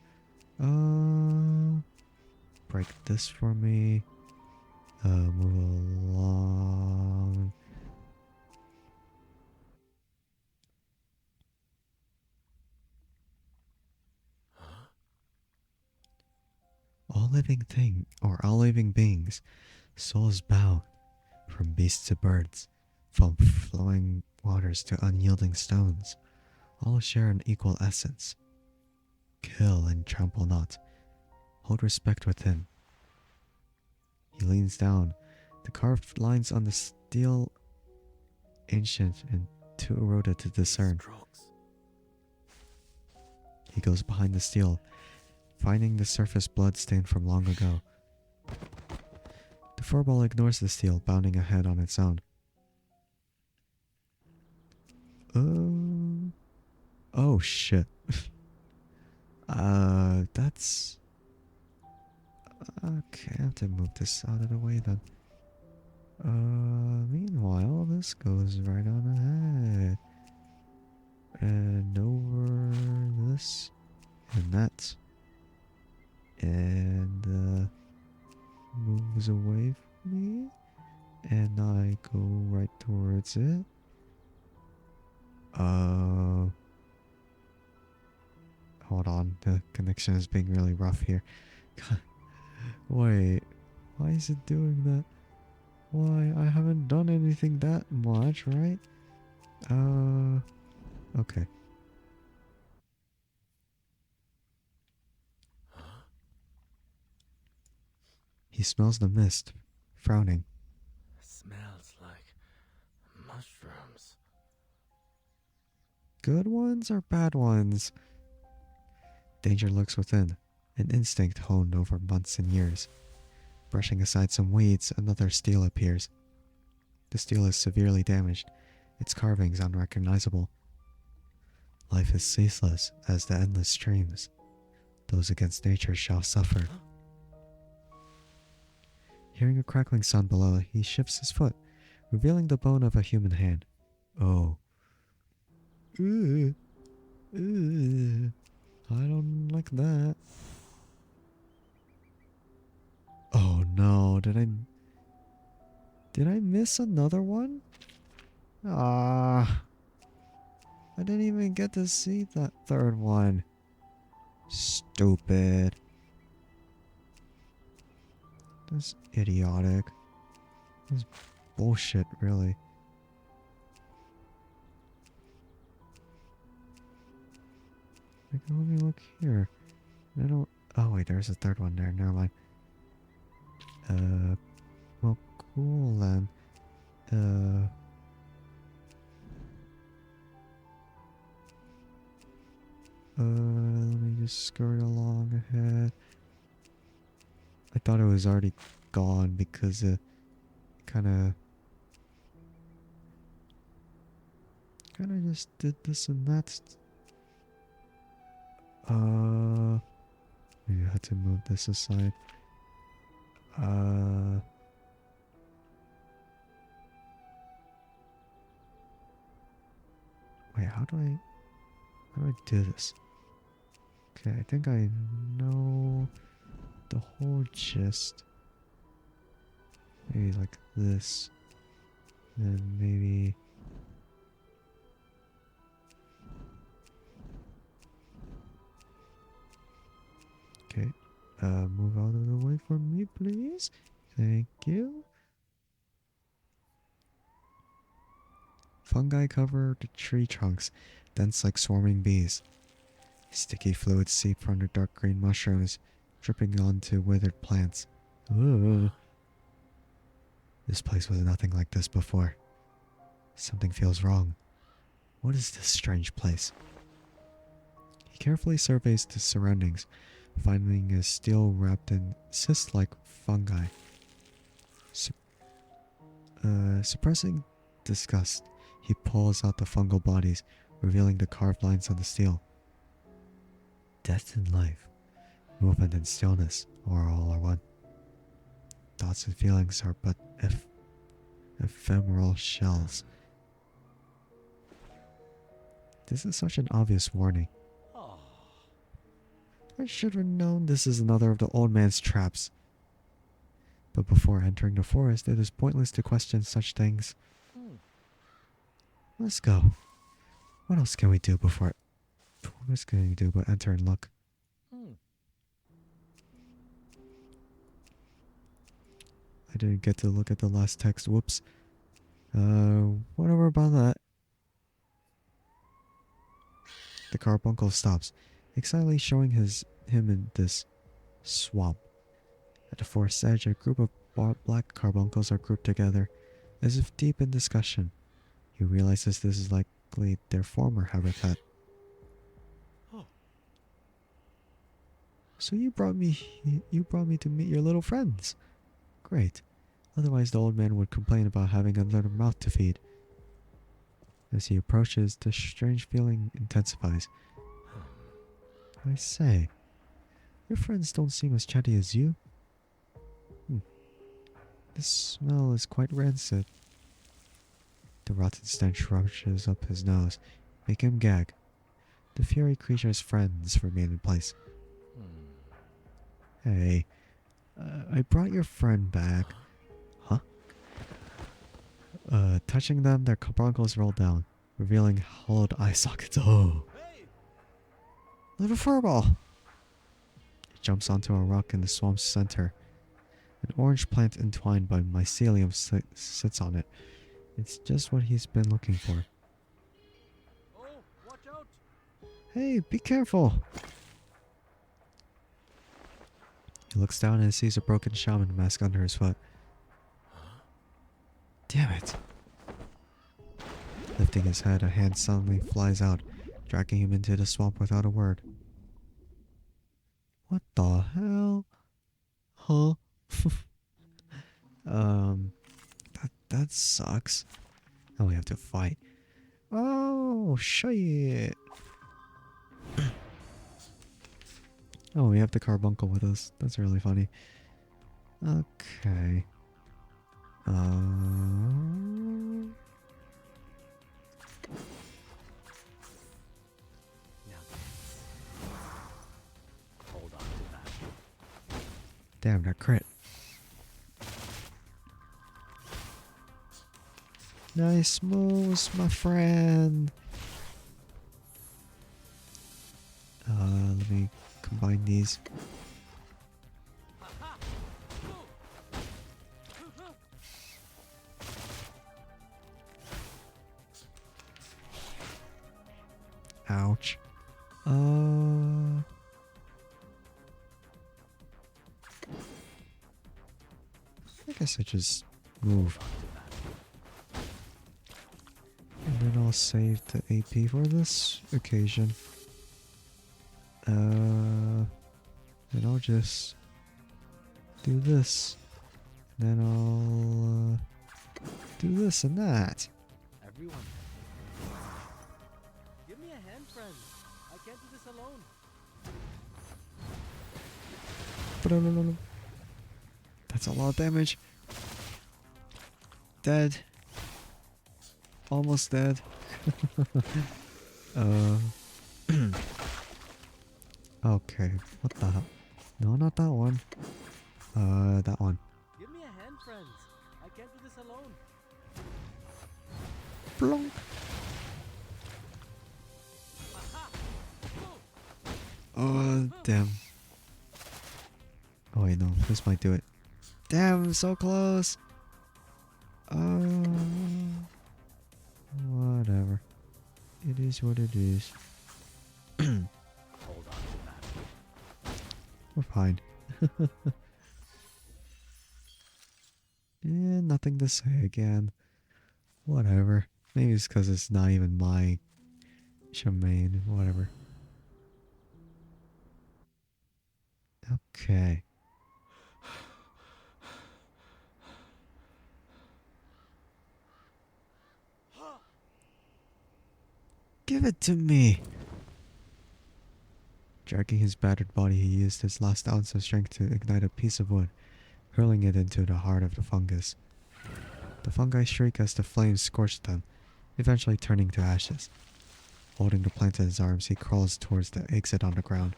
Break this for me. Move along. All living beings, souls bow, From beasts to birds, from flowing waters to unyielding stones, all share an equal essence. Kill and trample not. Hold respect within. He leans down. The carved lines on the steel ancient and too eroded to discern. Strokes. He goes behind the steel, finding the surface blood stain from long ago. The furball ignores the steel, bounding ahead on its own. Oh shit. That's... Okay, I have to move this out of the way then. Meanwhile, this goes right on ahead. And over this. And that. And, moves away from me. And I go right towards it. Hold on, the connection is being really rough here. Wait, why is it doing that? Why, I haven't done anything that much, right? Okay. He smells the mist, frowning. Smells like mushrooms. Good ones or bad ones? Danger lurks within, an instinct honed over months and years. Brushing aside some weeds, another steel appears. The steel is severely damaged, its carvings unrecognizable. Life is ceaseless as the endless streams. Those against nature shall suffer. Hearing a crackling sound below, he shifts his foot, revealing the bone of a human hand. Oh. I don't like that. Oh no, did I miss another one? Ah. I didn't even get to see that third one. Stupid. That's idiotic. That's bullshit, really. Like, let me look here. I don't... Oh, wait, there's a third one there. Never mind. Well, cool then. Let me just scurry along ahead. I thought it was already gone because it kinda just did this and that. Maybe I had to move this aside. Wait, how do I do this? Okay, I think I know the whole gist. Maybe like this. Then maybe... Okay, move out of the way for me, please. Thank you. Fungi cover the tree trunks, dense like swarming bees. Sticky fluids seep from the dark green mushrooms, dripping onto withered plants. Ooh. This place was nothing like this before. Something feels wrong. What is this strange place? He carefully surveys the surroundings, finding a steel wrapped in cyst-like fungi. Suppressing disgust, he pulls out the fungal bodies, revealing the carved lines on the steel. Death and life, movement and stillness, all are one. Thoughts and feelings are but ephemeral shells. This is such an obvious warning. I should have known this is another of the old man's traps. But before entering the forest, it is pointless to question such things. Let's go. What else can we do before... What else can we do but enter and look? I didn't get to look at the last text. Whoops. Whatever about that. The carbuncle stops, excitedly showing him in this swamp. At the forest's edge, a group of black carbuncles are grouped together, as if deep in discussion. He realizes this is likely their former habitat. Oh, So you brought me to meet your little friends. Great. Otherwise the old man would complain about having another mouth to feed. As he approaches, the strange feeling intensifies. I say, your friends don't seem as chatty as you. This smell is quite rancid. The rotten stench rushes up his nose, making him gag. The furry creature's friends remain in place. Hey, I brought your friend back. Huh? Touching them, their carbuncles roll down, revealing hollowed eye sockets. Oh! Little furball! It jumps onto a rock in the swamp's center. An orange plant entwined by mycelium sits on it. It's just what he's been looking for. oh, watch out! Hey, be careful! He looks down and sees a broken shaman mask under his foot. Damn it! Lifting his head, a hand suddenly flies out, dragging him into the swamp without a word. What the hell? Huh? That sucks. Now we have to fight. Oh, shit. Oh, we have the carbuncle with us. That's really funny. Okay. Now, hold on to that. Damn, that crit. Nice moves, my friend. Let me combine these. Ouch. I guess I just move. And then I'll save the AP for this occasion. And I'll just do this. And then I'll do this and that. Everyone. Give me a hand, friends. I can't do this alone. That's a lot of damage. Dead. Almost dead. Okay, what the hell? No, not that one. That one. Give me a hand, friends. I can't do this alone. Plonk. Oh, damn. Oh wait, no, this might do it. Damn, so close. Whatever. It is what it is. Hold on to that. We're fine. Yeah, nothing to say again. Whatever. Maybe it's because it's not even my shaman. Whatever. Okay. Give it to me! Dragging his battered body, he used his last ounce of strength to ignite a piece of wood, hurling it into the heart of the fungus. The fungi shriek as the flames scorch them, eventually turning to ashes. Holding the plant in his arms, he crawls towards the exit on the ground.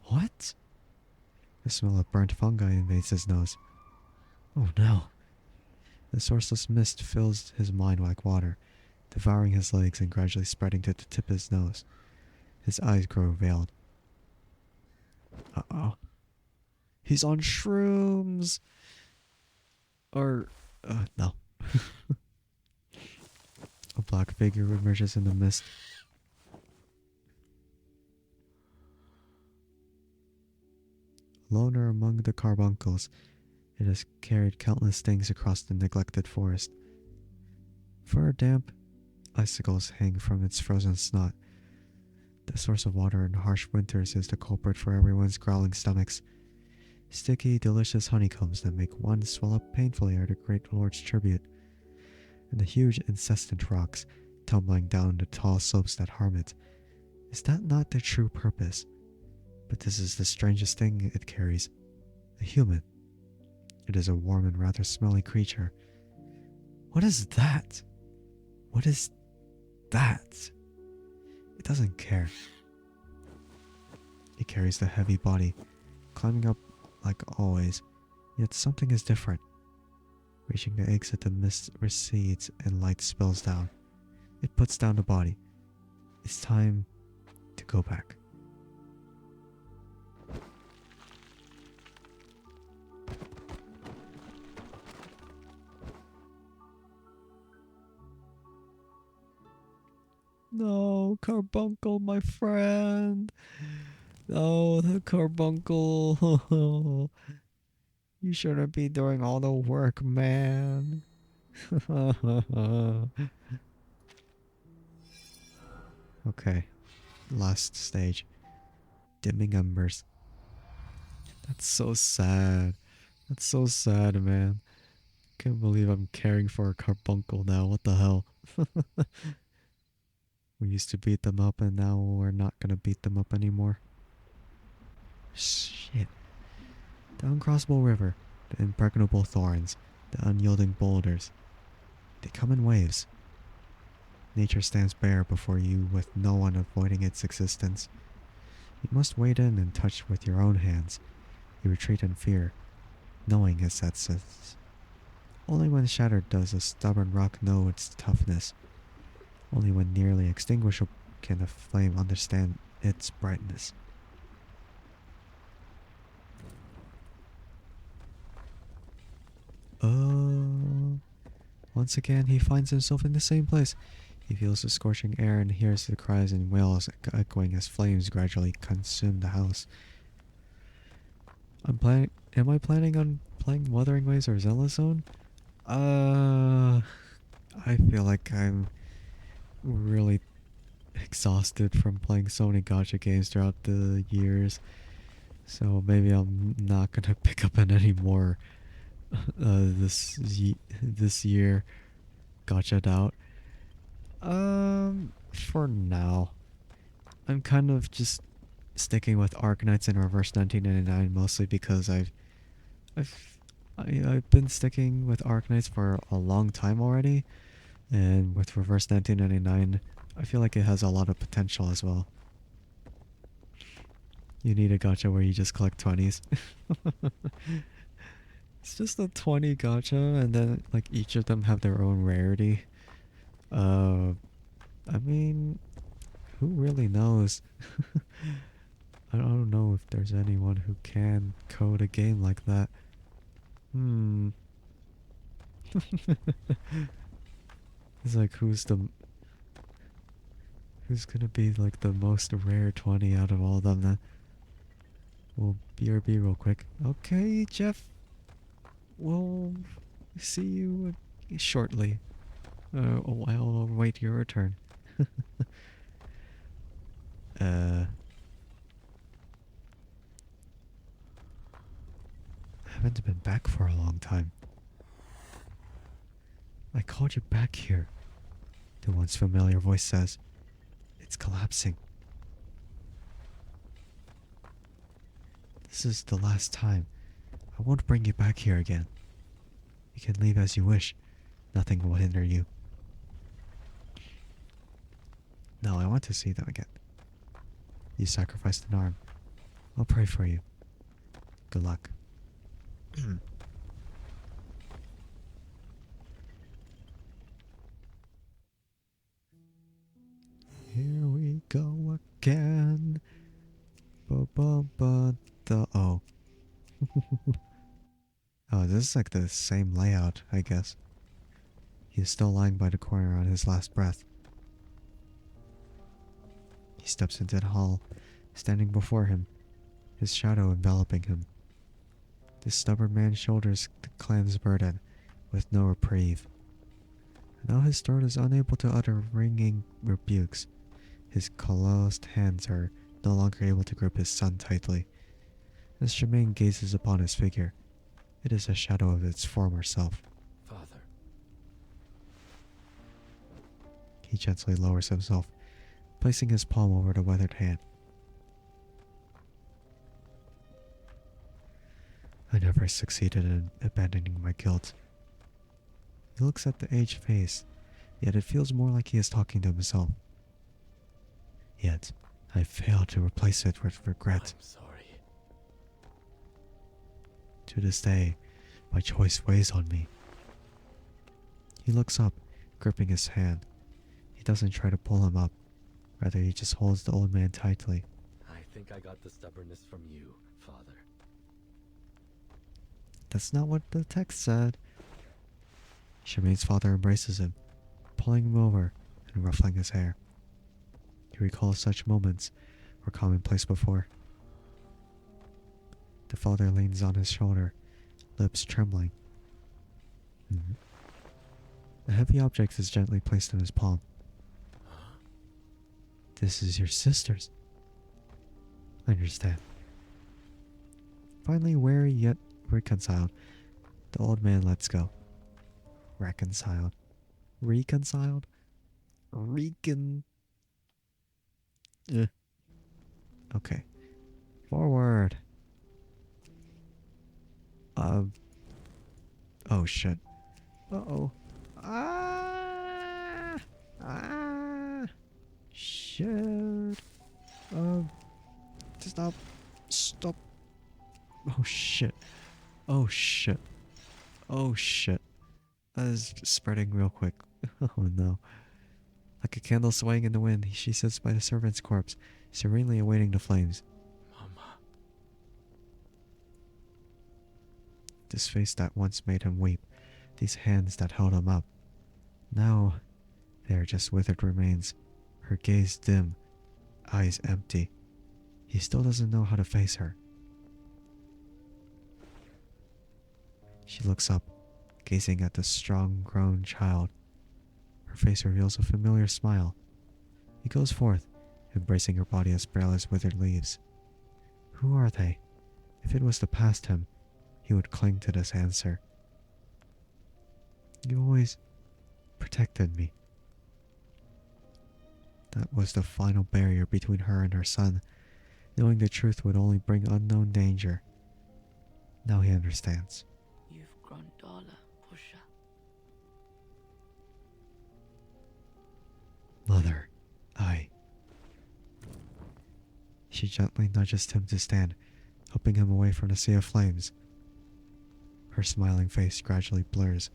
What? The smell of burnt fungi invades his nose. Oh no. The sourceless mist fills his mind like water, devouring his legs and gradually spreading to the tip of his nose. His eyes grow veiled. Uh-oh. He's on shrooms! Or, no. A black figure emerges in the mist. Loner among the carbuncles, it has carried countless things across the neglected forest. Fur damp, icicles hang from its frozen snot. The source of water in harsh winters is the culprit for everyone's growling stomachs. Sticky, delicious honeycombs that make one swell up painfully are the great lord's tribute, and the huge, incessant rocks tumbling down the tall slopes that harm it. Is that not their true purpose? But this is the strangest thing it carries. A human. It is a warm and rather smelly creature. What is that? What is that? It doesn't care. It carries the heavy body, climbing up like always, yet something is different. Reaching the exit, the mist recedes and light spills down. It puts down the body. It's time to go back. No, carbuncle, my friend. No, the carbuncle. You shouldn't be doing all the work, man. Okay, last stage. Dimming embers. That's so sad. That's so sad, man. Can't believe I'm caring for a carbuncle now. What the hell? We used to beat them up and now we're not gonna beat them up anymore. Shit. The uncrossable river, the impregnable thorns, the unyielding boulders. They come in waves. Nature stands bare before you with no one avoiding its existence. You must wade in and touch with your own hands. You retreat in fear, knowing its essence. Only when shattered does a stubborn rock know its toughness. Only when nearly extinguishable can a flame understand its brightness. Once again, he finds himself in the same place. He feels the scorching air and hears the cries and wails echoing as flames gradually consume the house. Am I planning on playing Wuthering Waves or Zelda Zone? I feel like I'm really exhausted from playing so many gacha games throughout the years. So maybe I'm not gonna pick up on any more this year. Gotcha'd out. For now, I'm kind of just sticking with Arknights and Reverse 1999 mostly because I've I've been sticking with Arknights for a long time already, and with Reverse 1999, I feel like it has a lot of potential as well. You need a gacha where you just collect 20s. It's just a 20 gacha, and then like each of them have their own rarity. I mean, who really knows? I don't know if there's anyone who can code a game like that. It's like who's gonna be like the most rare 20 out of all of them then? We'll BRB real quick. Okay, Jeff. We'll see you shortly. I'll wait your return. Haven't been back for a long time. I called you back here, the once familiar voice says. It's collapsing. This is the last time. I won't bring you back here again. You can leave as you wish. Nothing will hinder you. No, I want to see them again. You sacrificed an arm. I'll pray for you. Good luck. Here we go again. Ba ba ba da oh. Oh, this is like the same layout, I guess. He is still lying by the corner on his last breath. He steps into the hall, standing before him, his shadow enveloping him. The stubborn man shoulders the clan's burden, with no reprieve. Now his throat is unable to utter ringing rebukes. His calloused hands are no longer able to grip his son tightly. As Shemaine gazes upon his figure, it is a shadow of its former self. Father. He gently lowers himself, placing his palm over the weathered hand. I never succeeded in abandoning my guilt. He looks at the aged face, yet it feels more like he is talking to himself. Yet, I failed to replace it with regret. I'm sorry. To this day, my choice weighs on me. He looks up, gripping his hand. He doesn't try to pull him up. Rather, he just holds the old man tightly. I think I got the stubbornness from you, Father. That's not what the text said. Shemaine's father embraces him, pulling him over and ruffling his hair. He recalls such moments were commonplace before. The father leans on his shoulder, lips trembling. A heavy object is gently placed in his palm. This is your sister's. I understand. Finally wary yet reconciled, the old man lets go. Reconciled. Reconciled? Okay. Forward. Oh shit. Uh-oh. Ah! Ah! Shit. Stop. Stop. Oh shit. Oh shit. Oh shit. That is spreading real quick. Oh no. Like a candle swaying in the wind, she sits by the servant's corpse, serenely awaiting the flames. Mama. This face that once made him weep, these hands that held him up. Now, they are just withered remains, her gaze dim, eyes empty. He still doesn't know how to face her. She looks up, gazing at the strong-grown child. Her face reveals a familiar smile. He goes forth, embracing her body as frail as withered leaves. Who are they? If it was to past him, he would cling to this answer. You always protected me. That was the final barrier between her and her son. Knowing the truth would only bring unknown danger. Now he understands. You've grown taller, Pusha. Mother, She gently nudges him to stand, helping him away from the sea of flames. Her smiling face gradually blurs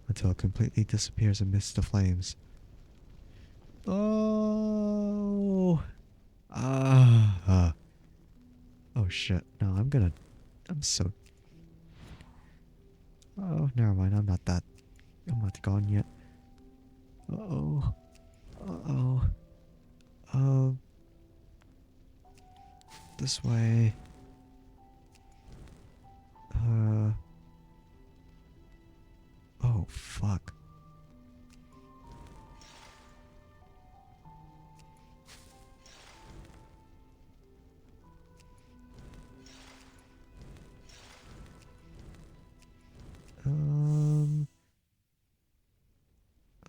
until it completely disappears amidst the flames. Oh! Oh shit. No, I'm so... Oh, never mind. I'm not gone yet. Uh-oh. Uh-oh. This way. Oh, fuck.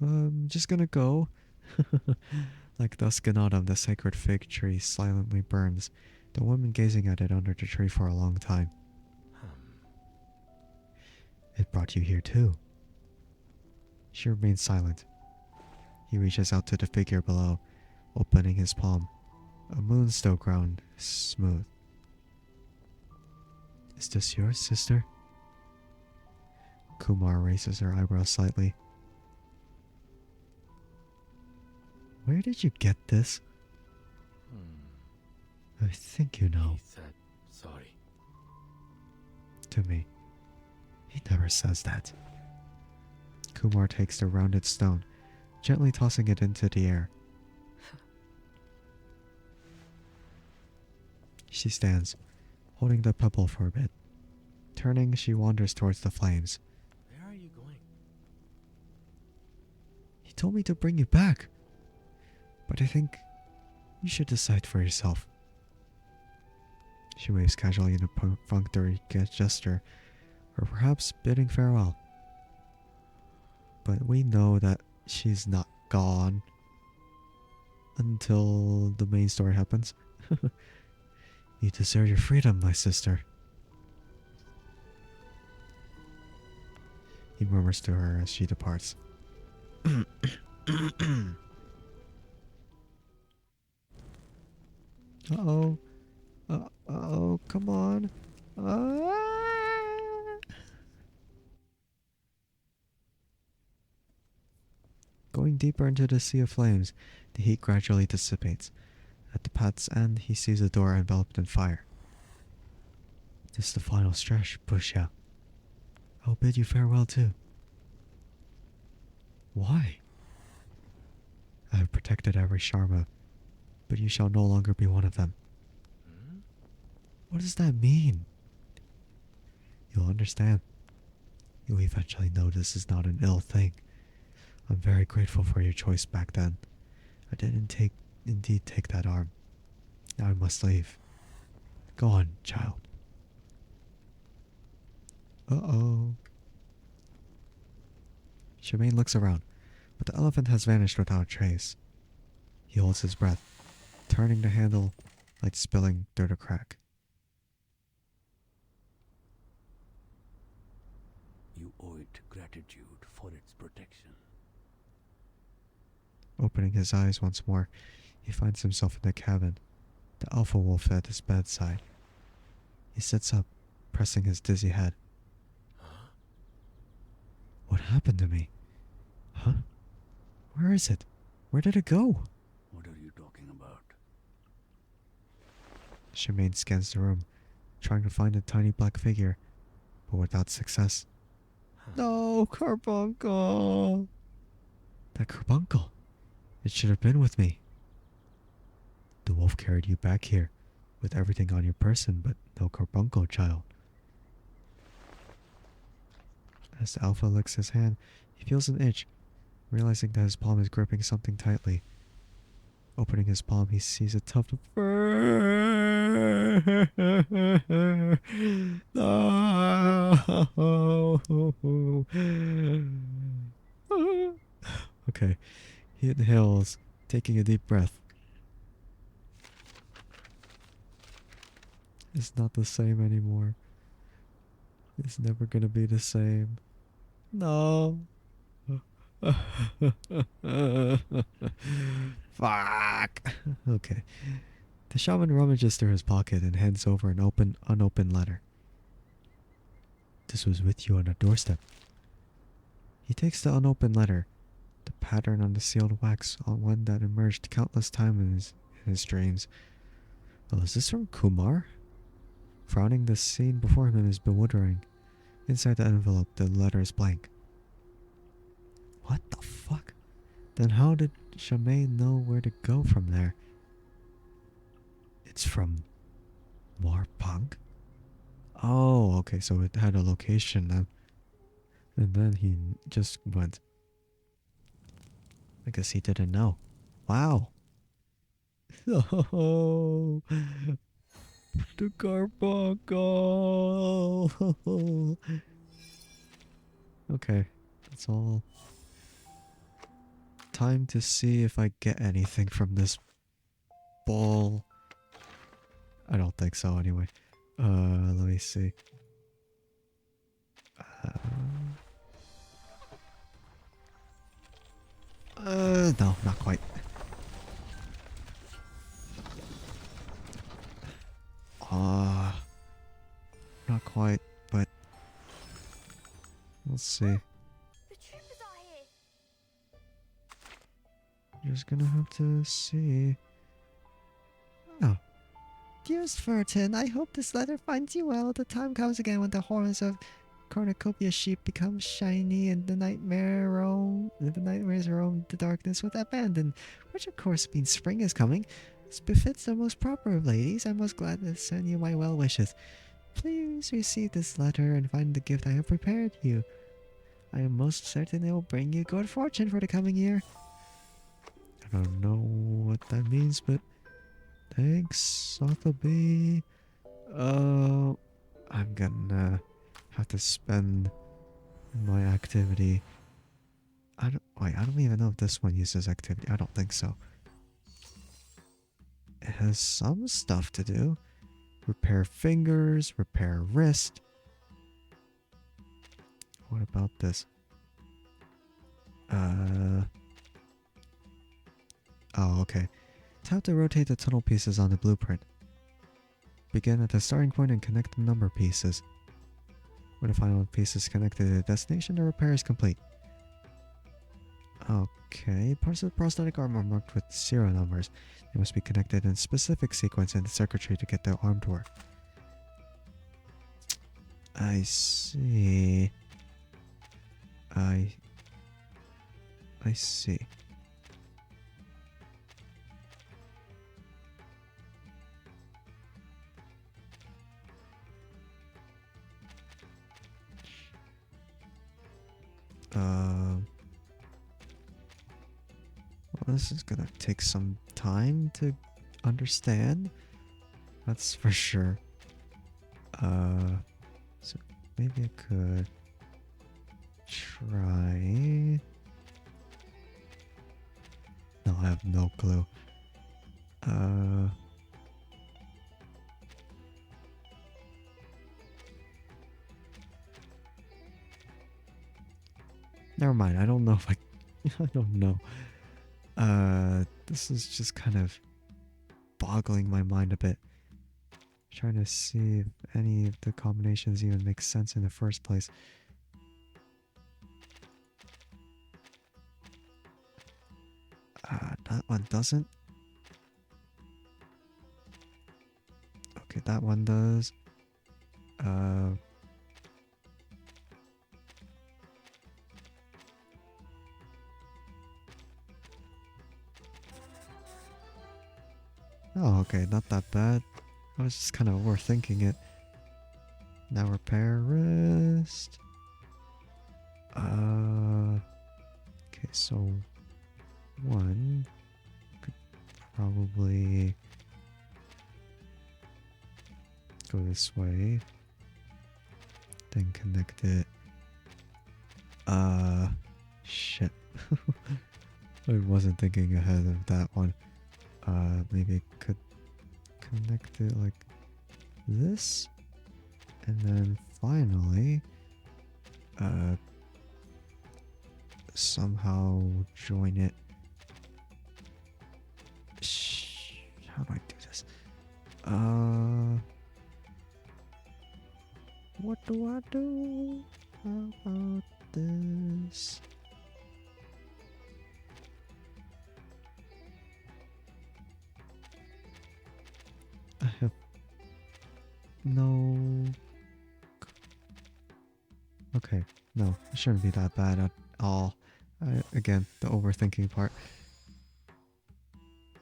I'm just gonna go. Like dusk in autumn, the sacred fig tree silently burns, the woman gazing at it under the tree for a long time. It brought you here too. She remains silent. He reaches out to the figure below, opening his palm, a moonstone ground smooth. Is this yours, sister? Kumar raises her eyebrows slightly. Where did you get this? I think you know. He said sorry. To me. He never says that. Kumar takes the rounded stone, gently tossing it into the air. She stands, holding the pebble for a bit. Turning, she wanders towards the flames. Where are you going? He told me to bring you back. But I think you should decide for yourself. She waves casually in a perfunctory gesture, or perhaps bidding farewell. But we know that she's not gone until the main story happens. You deserve your freedom, my sister. He murmurs to her as she departs. Uh-oh. Uh-oh, come on. Going deeper into the sea of flames, the heat gradually dissipates. At the path's end, he sees a door enveloped in fire. This is the final stretch, Pusha. I'll bid you farewell too. Why? I have protected every Sharma, but you shall no longer be one of them. What does that mean? You'll understand. You'll eventually know this is not an ill thing. I'm very grateful for your choice back then. I didn't indeed take that arm. Now I must leave. Go on, child. Uh-oh. Shemaine looks around, but the elephant has vanished without trace. He holds his breath, turning the handle, light spilling through the crack. You owe it gratitude for its protection. Opening his eyes once more, he finds himself in the cabin, the alpha wolf at his bedside. He sits up, pressing his dizzy head. What happened to me? Huh? Where is it? Where did it go? What are you talking about? Shemaine scans the room, trying to find a tiny black figure, but without success. No, Carbuncle! That Carbuncle! It should have been with me. The wolf carried you back here, with everything on your person, but no Carbuncle, child. As the alpha licks his hand, he feels an itch, realizing that his palm is gripping something tightly. Opening his palm, he sees a tuft of fur. No. Okay, he inhales, taking a deep breath. It's not the same anymore. It's never gonna be the same. No. Fuck. Okay. The shaman rummages through his pocket and hands over an unopened letter. This was with you on the doorstep. He takes the unopened letter, the pattern on the sealed wax on one that emerged countless times in his dreams. Well, is this from Kumar? Frowning, the scene before him is bewildering. Inside the envelope, the letter is blank. What the fuck? Then how did Shemaine know where to go from there? It's from Warpunk? Oh, okay, so it had a location then. And then he just went. I guess he didn't know. Wow. Oh, the Carbuncle. Okay, that's all. Time to see if I get anything from this ball. I don't think so anyway. Let me see. No, not quite. Not quite, but we'll see. The troopers are here. Just gonna have to see. Oh. Dearest Furton, I hope this letter finds you well. The time comes again when the horns of cornucopia sheep become shiny, and the nightmares roam the darkness with abandon, which of course means spring is coming. This befits the most proper of ladies. I'm most glad to send you my well wishes. Please receive this letter and find the gift I have prepared you. I am most certain it will bring you good fortune for the coming year. I don't know what that means, but thanks, Sotheby. I'm gonna have to spend my activity. I don't even know if this one uses activity. I don't think so. It has some stuff to do. Repair fingers, repair wrist. What about this? Oh, okay. Tap to rotate the tunnel pieces on the blueprint. Begin at the starting point and connect the number pieces. When the final piece is connected to the destination, the repair is complete. Okay, parts of the prosthetic arm are marked with serial numbers. They must be connected in a specific sequence in the circuitry to get the arm to work. I see. I see. Well, this is gonna take some time to understand. That's for sure. So maybe I could try. No, I have no clue. Never mind. I don't know if I. I don't know. This is just kind of boggling my mind a bit. Trying to see if any of the combinations even make sense in the first place. That one doesn't. Okay, that one does. Oh, okay, not that bad. I was just kind of overthinking it. Now repair wrist. Okay, so one could probably go this way. Then connect it. Shit. I wasn't thinking ahead of that one. Maybe I could connect it like this. And then finally, somehow join it. How do I do this? What do I do about this? I have no. Okay, no, it shouldn't be that bad at all. Again, the overthinking part.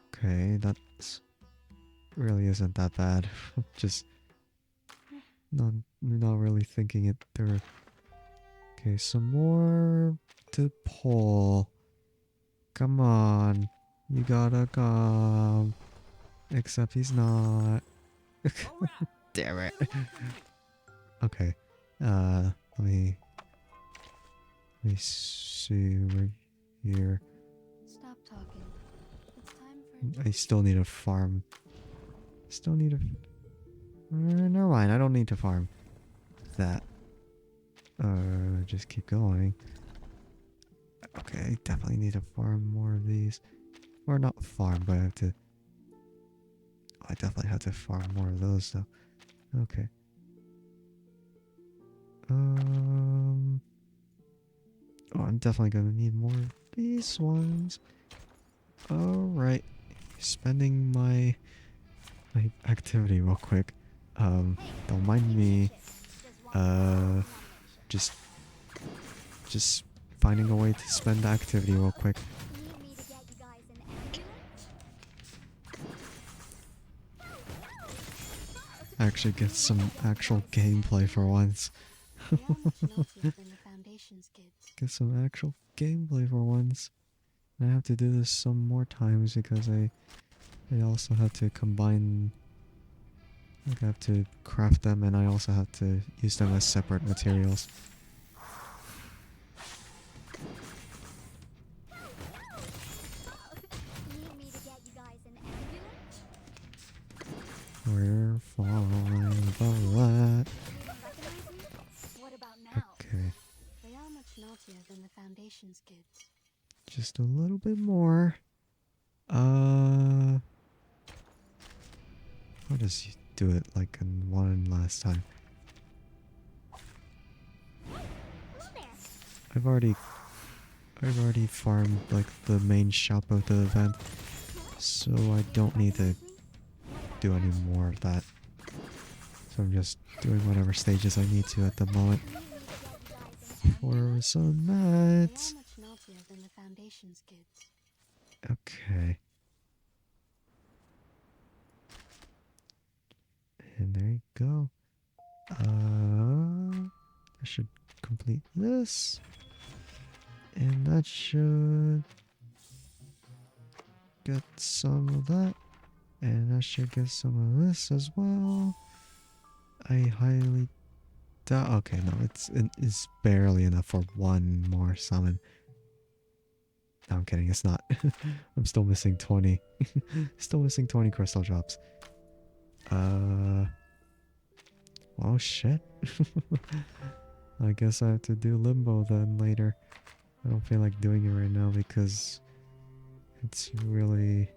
Okay, that's really isn't that bad. Just not really thinking it through. Okay, some more to pull. Come on, you gotta come. Except he's not. Damn it. Okay. Let me see right here. Stop talking. It's time for I still need a farm. Still need a. Never mind. I don't need to farm that. Just keep going. Okay, definitely need to farm more of these. Or not farm, but I have to. I definitely have to farm more of those though. Okay. Oh, I'm definitely gonna need more of these ones. Alright. Spending my activity real quick. Don't mind me. just just finding a way to spend the activity real quick. Need me to get you guys an ambulance? Actually get some actual gameplay for once. They are much naughtier than the Foundation's kids. Get some actual gameplay for once. I have to do this some more times because I also have to combine. Like I have to craft them, and I also have to use them as separate materials. Need me to get you guys an ambulance? We're fine about that. Anyone recognize me? What about now? Okay, They are much naughtier than the Foundation's kids. just a little bit more. How does he do it like in one last time? Hello there. I've already farmed like the main shop of the event, so I don't need to do any more of that. So I'm just doing whatever stages I need to at the moment. For some They mats. are much naughtier than the Foundation's kids. Okay. And there you go. I should complete this. And that should get some of that. And I should get some of this as well. I highly doubt. Okay, no, it's barely enough for one more summon. No, I'm kidding, it's not. I'm still missing 20. Still missing 20 crystal drops. Well, shit. I guess I have to do limbo then later. I don't feel like doing it right now because it's really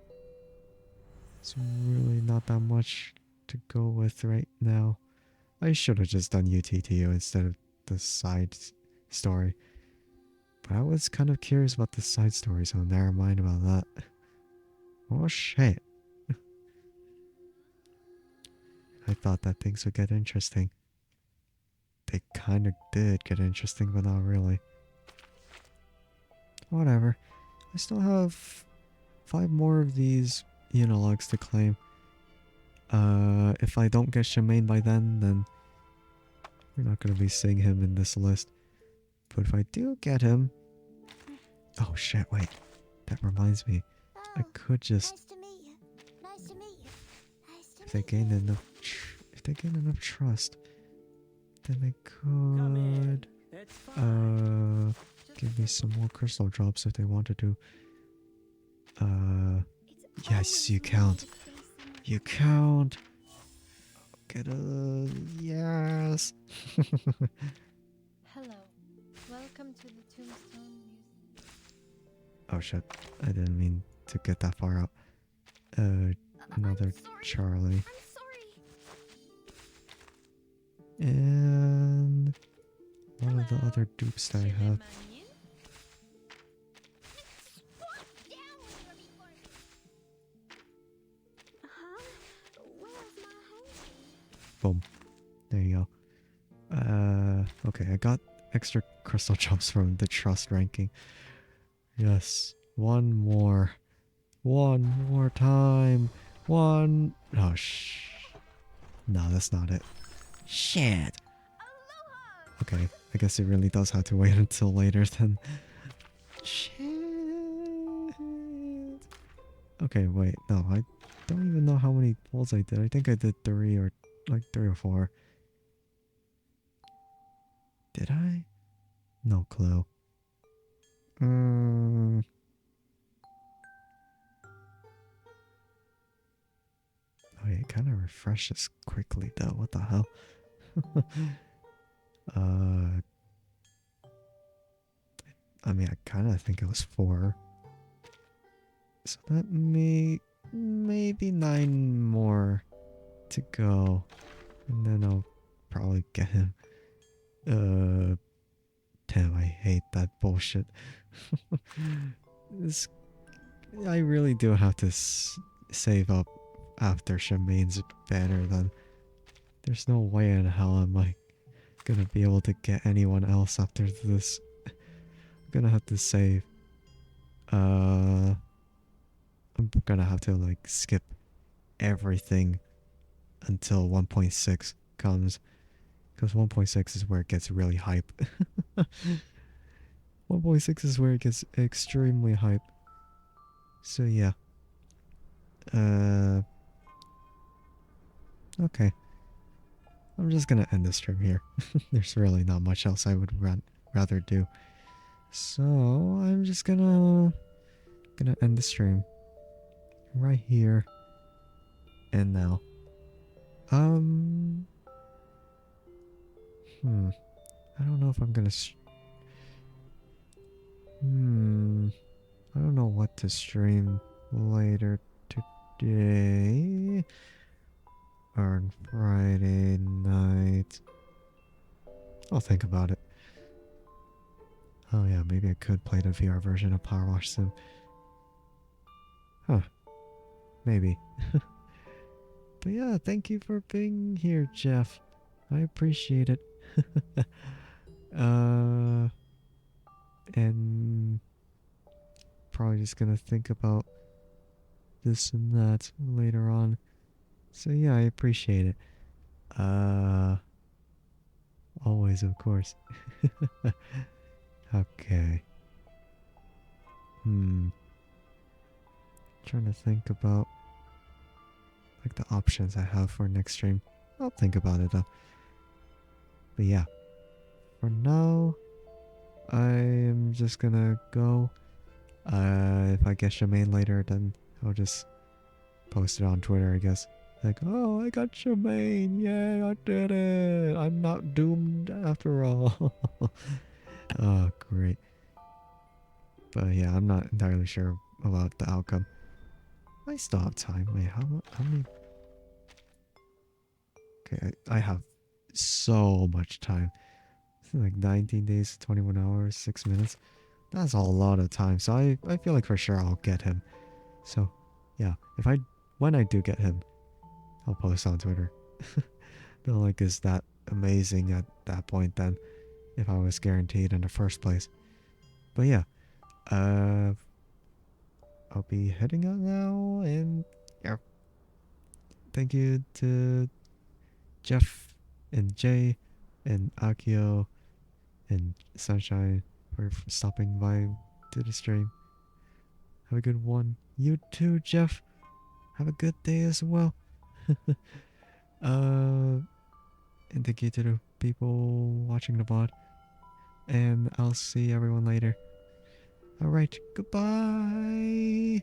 not that much to go with right now. I should have just done UTTU instead of the side story. But I was kind of curious about the side story, so never mind about that. Oh shit. I thought that things would get interesting. They kind of did get interesting, but not really. Whatever. I still have 5 more of these unilogs to claim. If I don't get Shemaine by then we're not going to be seeing him in this list. But if I do get him... Oh shit, wait. That reminds me. I could just... Nice to meet you. Nice to meet you. Nice to If they meet you. gain enough... If they gain enough trust, then they could... It's fine. Give me some more crystal drops if they wanted to. It's Yes, always you count. nice to see someone. You count. Get a... Yes. Hello. Welcome to the Tombstone Museum. Oh shit. I didn't mean to get that far out. Another I'm sorry. Charlie. I'm sorry. And... one of the Hello. other dupes that I have. Menu? Down with your report. Huh? Where's my home? Boom. There you go. Okay, I got extra crystal jumps from the trust ranking. Yes. One more. One more time. One... Oh, No, that's not it. Shit. Okay, I guess it really does have to wait until later then. Shit. Okay, wait. No, I don't even know how many pulls I did. I think I did 3 or 4. Did I? No clue. Oh yeah, it kind of refreshes quickly though. What the hell? I mean, I kind of think it was 4. So that maybe 9 more to go, and then I'll probably get him. Damn, I hate that bullshit. This, I really do have to save up after Shemaine's banner then. There's no way in hell I'm like gonna be able to get anyone else after this. I'm gonna have to save. I'm gonna have to like skip everything until 1.6 comes, because 1.6 is where it gets really hype. 1.6 is where it gets extremely hype. So yeah. Okay. I'm just gonna end the stream here. There's really not much else I would rather do. So I'm just gonna end the stream right here and now. I don't know if I'm gonna. I don't know what to stream later today or on Friday night. I'll think about it. Oh yeah, maybe I could play the VR version of Power Wash Sim. Huh. Maybe. But yeah, thank you for being here, Jeff. I appreciate it. And probably just gonna think about this and that later on. So yeah, I appreciate it. Always, of course. Okay. Trying to think about like the options I have for next stream. I'll think about it though. But yeah, for now, I am just gonna go. If I get Shemaine later, then I'll just post it on Twitter, I guess. Like, oh, I got Shemaine! Yay, I did it! I'm not doomed after all. Oh, great. But yeah, I'm not entirely sure about the outcome. I still have time. Wait, how many? Okay, I have so much time. Like 19 days, 21 hours, 6 minutes. That's a lot of time. So I feel like for sure I'll get him. So yeah, when I do get him, I'll post on Twitter. Not like it's that amazing at that point then, if I was guaranteed in the first place. But yeah, I'll be heading out now, and yeah, thank you to Jeff and Jay and Akio and Sunshine for stopping by to the stream. Have a good one. You too, Jeff. Have a good day as well. And thank you to the people watching the VOD. And I'll see everyone later. Alright, goodbye.